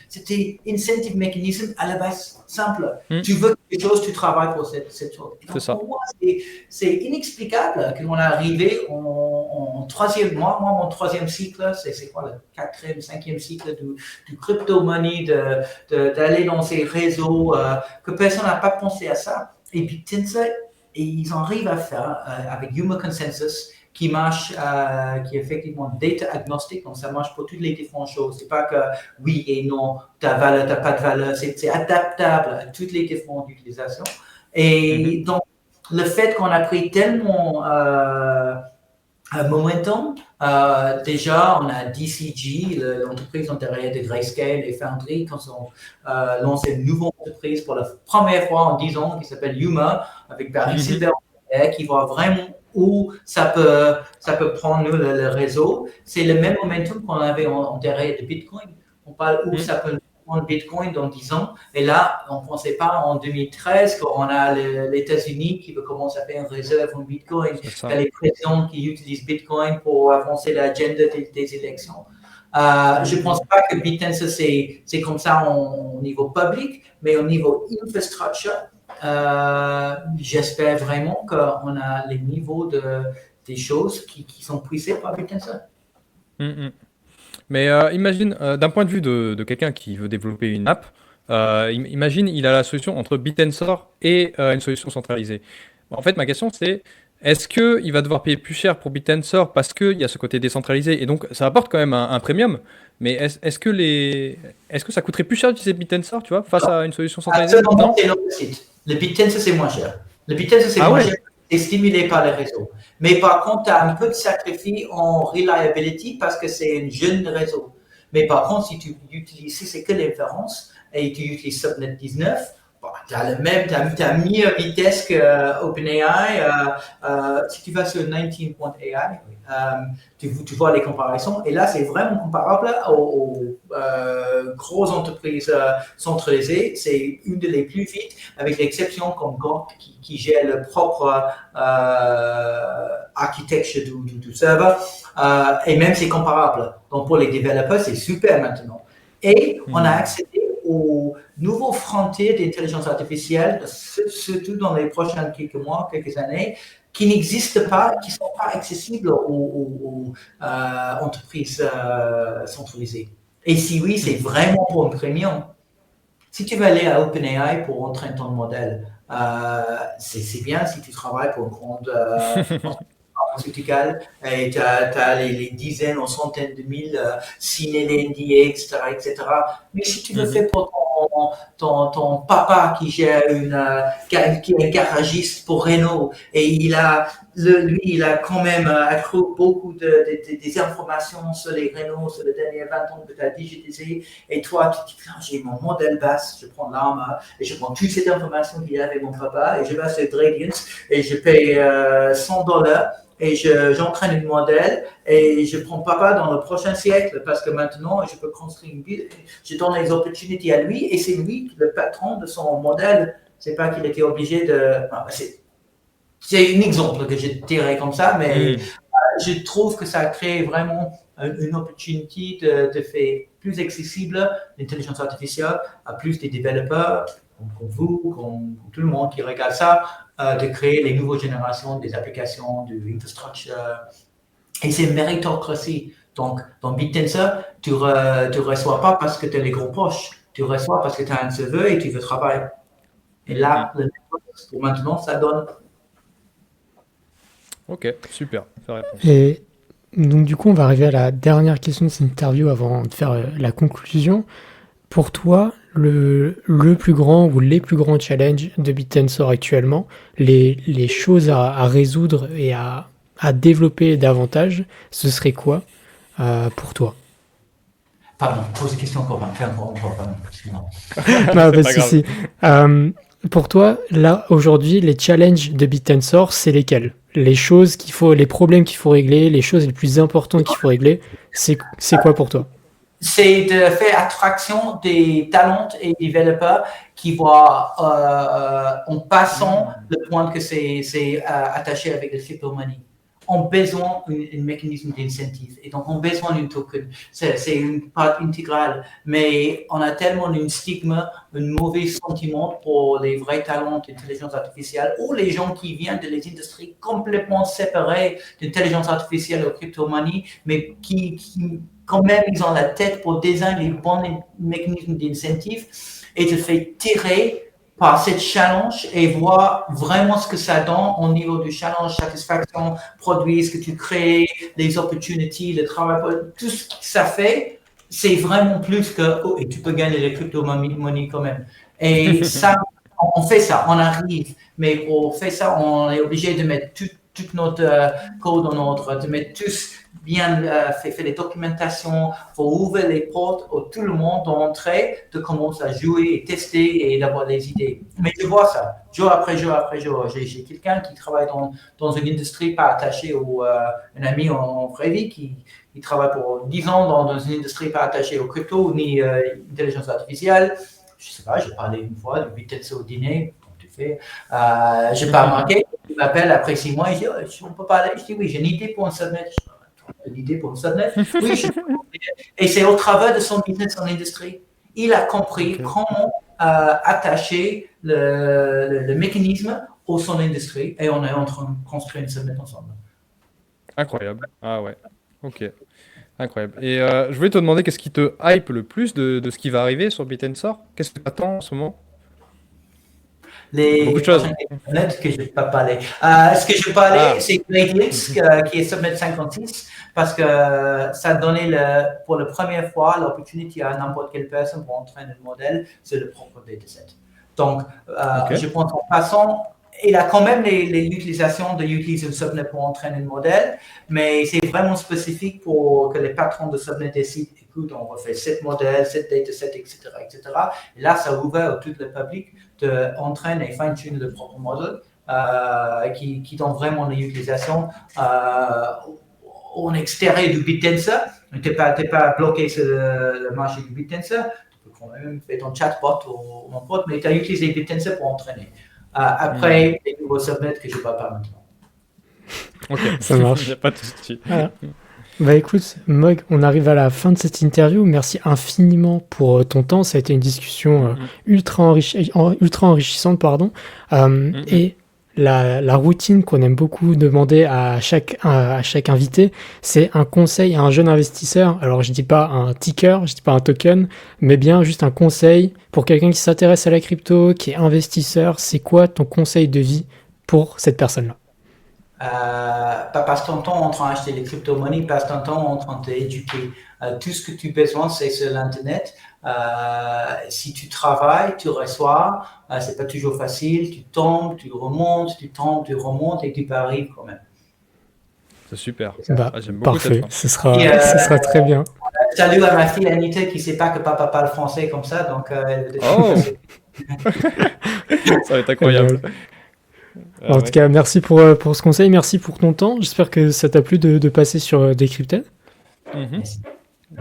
C'était incentive mechanism à la base, simple. Tu veux quelque chose, tu travailles pour cette chose. Donc, pour moi, c'est inexplicable qu'on est arrivé en troisième, moi, mon troisième cycle, c'est quoi, le quatrième, cinquième cycle du crypto-money, d'aller dans ces réseaux, que personne n'a pas pensé à ça. Et puis, ils arrivent à faire avec Human Consensus, qui marche, qui est effectivement data agnostic, donc ça marche pour toutes les différentes choses. C'est pas que oui et non, t'as valeur, t'as pas de valeur, c'est adaptable à toutes les différentes utilisations. Et donc, le fait qu'on a pris tellement momentum, déjà, on a DCG, l'entreprise derrière de Grayscale et Foundry, quand ils ont lancé une nouvelle entreprise pour la première fois en 10 ans, qui s'appelle Yuma, avec Barry Silver, qui voit vraiment où ça peut prendre le réseau. C'est le même momentum qu'on avait en derrière de Bitcoin. On parle où ça peut prendre Bitcoin dans 10 ans. Et là, on ne pensait pas en 2013 qu'on a les États-Unis qui veut commencer à faire une réserve en Bitcoin. Il y a les présidents qui utilisent Bitcoin pour avancer l'agenda des élections. Je ne pense pas que Bitcoin, c'est comme ça au niveau public, mais au niveau infrastructure, j'espère vraiment qu'on a les niveaux des choses qui sont poussées par Bitcoin. Mais imagine, d'un point de vue de quelqu'un qui veut développer une app, imagine il a la solution entre BitTensor et une solution centralisée. En fait, ma question c'est, est-ce qu'il va devoir payer plus cher pour BitTensor parce qu'il y a ce côté décentralisé et donc ça apporte quand même un premium, mais est-ce que ça coûterait plus cher d'utiliser BitTensor, tu vois, face à une solution centralisée? Non, c'est l'opposite. Le BitTensor, c'est moins cher. Le BitTensor, c'est moins cher. C'est stimulé par les réseaux. Mais par contre, tu as un peu de sacrifice en reliability parce que c'est un jeune réseau. Mais par contre, si tu utilises, si c'est que l'inférence et tu utilises Subnet 19, tu as le même, tu as meilleure vitesse que OpenAI. Si tu vas sur 19.ai, tu vois les comparaisons. Et là, c'est vraiment comparable aux grosses entreprises centralisées. C'est une des plus vite, avec l'exception comme Gant qui gère le propre architecture du serveur. Et même, c'est comparable. Donc, pour les développeurs, c'est super maintenant. Et on a accédé aux nouveaux frontières d'intelligence artificielle, surtout dans les prochains quelques mois, quelques années, qui n'existent pas, qui ne sont pas accessibles aux entreprises centralisées. Et si oui, c'est vraiment pour un premium. Si tu veux aller à OpenAI pour entraîner ton modèle, c'est bien si tu travailles pour une grande pharmaceuticale et tu as les dizaines ou centaines de mille signer les NDA, etc., etc. Mais si tu le fais pour ton papa qui gère qui est garagiste pour Renault et lui, il a quand même accru beaucoup des informations sur les Renault sur les derniers 20 ans que tu as digitalisé. Et toi, tu te dis, j'ai mon modèle basse, je prends l'arme et je prends toute cette information qu'il y avait mon papa et je vais sur Gradient et je paye $100 et j'entraîne une modèle et je prends papa dans le prochain siècle parce que maintenant, je peux construire une ville. Je donne les opportunités à lui et c'est lui le patron de son modèle. C'est pas qu'il était obligé de... C'est un exemple que je dirais comme ça, mais je trouve que ça crée vraiment une opportunité de faire plus accessible l'intelligence artificielle à plus des développeurs, comme vous, comme tout le monde qui regarde ça, de créer les nouvelles générations des applications, de l'infrastructure. Et c'est méritocratie. Donc, dans BitTensor, tu ne reçois pas parce que tu as les gros poches. Tu reçois parce que tu as un serveur et tu veux travailler. Et là, pour maintenant, ça donne. Ok, super. Et donc, du coup, on va arriver à la dernière question de cette interview avant de faire la conclusion. Pour toi, le plus grand ou les plus grands challenges de BitTensor actuellement, les choses à résoudre et à développer davantage, ce serait quoi pour toi? Pardon, pose la question encore. Pardon. Non, pas de souci. Pour toi, là, aujourd'hui, les challenges de BitTensor, c'est lesquels? Les problèmes qu'il faut régler, les choses les plus importantes qu'il faut régler, c'est quoi pour toi? C'est de faire attraction des talents et des développeurs qui voient en passant le point que c'est attaché avec le crypto-money. On a besoin d'un mécanisme d'incentive et donc on a besoin d'un token. C'est une part intégrale, mais on a tellement un stigma, un mauvais sentiment pour les vrais talents d'intelligence artificielle ou les gens qui viennent de les industries complètement séparées d'intelligence artificielle ou crypto-money, mais qui quand même, ils ont la tête pour designer les bons mécanismes d'incentive et te faire tirer par cette challenge et voir vraiment ce que ça donne au niveau du challenge, satisfaction, produit, ce que tu crées, les opportunités, le travail, tout ce que ça fait, c'est vraiment plus que, oh, et tu peux gagner les crypto-money quand même. Et ça, on fait ça, on arrive, mais pour faire ça, on est obligé de mettre toute notre code en ordre, de mettre tous bien fait les documentations, pour ouvrir les portes à tout le monde d'entrer, de commencer à jouer et tester et d'avoir des idées. Mais je vois ça, jour après jour après jour. J'ai quelqu'un qui travaille dans une industrie pas attachée ou un ami en vraie vie qui travaille pour 10 ans dans une industrie pas attachée au crypto ni intelligence artificielle. Je sais pas, j'ai parlé une fois de BitTensor au dîner, comme tu fais. Je n'ai pas remarqué. Il m'appelle après 6 mois, il dit, on peut parler. Je dis, oui, j'ai une idée pour un subnet. Une idée pour un subnet. Oui, et c'est au travers de son business en industrie. Il a compris comment attacher le mécanisme au son industrie et on est en train de construire une subnet ensemble. Incroyable. Ah ouais. Ok. Incroyable. Et je voulais te demander qu'est-ce qui te hype le plus de ce qui va arriver sur BitTensor? Qu'est-ce que tu attends en ce moment? Beaucoup de choses. Que je ne vais pas parler. Ce que je vais parler, c'est Gradient, qui est Subnet 56, parce que ça a donné pour la première fois l'opportunité à n'importe quelle personne pour entraîner le modèle sur le propre dataset. Donc, je pense en passant, il a quand même l'utilisation d'utiliser un subnet pour entraîner le modèle, mais c'est vraiment spécifique pour que les patrons de subnet décident, écoute, on va faire 7 modèles, 7 datasets, etc., etc. Et là, ça ouvre à tout le public d'entraîner et fine-tune le propre modèle qui donne vraiment l'utilisation en extérieur du BitTensor. Tu n'es pas bloqué sur le marché du BitTensor. Tu peux quand même faire ton chatbot ou mon pote, mais tu as utilisé BitTensor pour entraîner. Après, les nouveaux subnets que je ne parle pas maintenant. Ok, ça marche. Il n'y a pas de souci. Voilà. Bah écoute, Mog, on arrive à la fin de cette interview. Merci infiniment pour ton temps. Ça a été une discussion ultra enrichissante, pardon. Et la routine qu'on aime beaucoup demander à chaque invité, c'est un conseil à un jeune investisseur. Alors je dis pas un ticker, je dis pas un token, mais bien juste un conseil pour quelqu'un qui s'intéresse à la crypto, qui est investisseur. C'est quoi ton conseil de vie pour cette personne-là? Passe ton temps en train d'acheter les crypto-monnaies, passe ton temps en train d'éduquer. Tout ce que tu as besoin, c'est sur l'Internet. Si tu travailles, tu reçois. C'est pas toujours facile. Tu tombes, tu remontes, tu tombes, tu remontes et tu peux arriver quand même. C'est super. Bah, Ah, j'aime beaucoup cette parfait, fin. ce sera très bien. Salut à ma fille Anita qui sait pas que papa parle français comme ça, donc elle veut Oh, ça va être incroyable. Ah En tout ouais. cas, merci pour ce conseil, merci pour ton temps. J'espère que ça t'a plu de passer sur Decrypted. Mhm.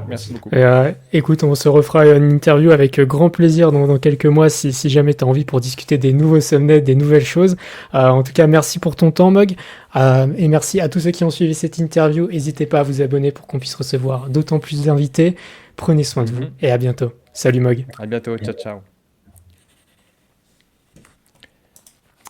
Merci beaucoup. Et, écoute, on se refera une interview avec grand plaisir dans quelques mois si jamais tu as envie pour discuter des nouveaux subnets, des nouvelles choses. En tout cas, merci pour ton temps, Mog. Et merci à tous ceux qui ont suivi cette interview. N'hésitez pas à vous abonner pour qu'on puisse recevoir d'autant plus d'invités. Prenez soin de vous et à bientôt. Salut, Mog. À bientôt. Ciao, ciao.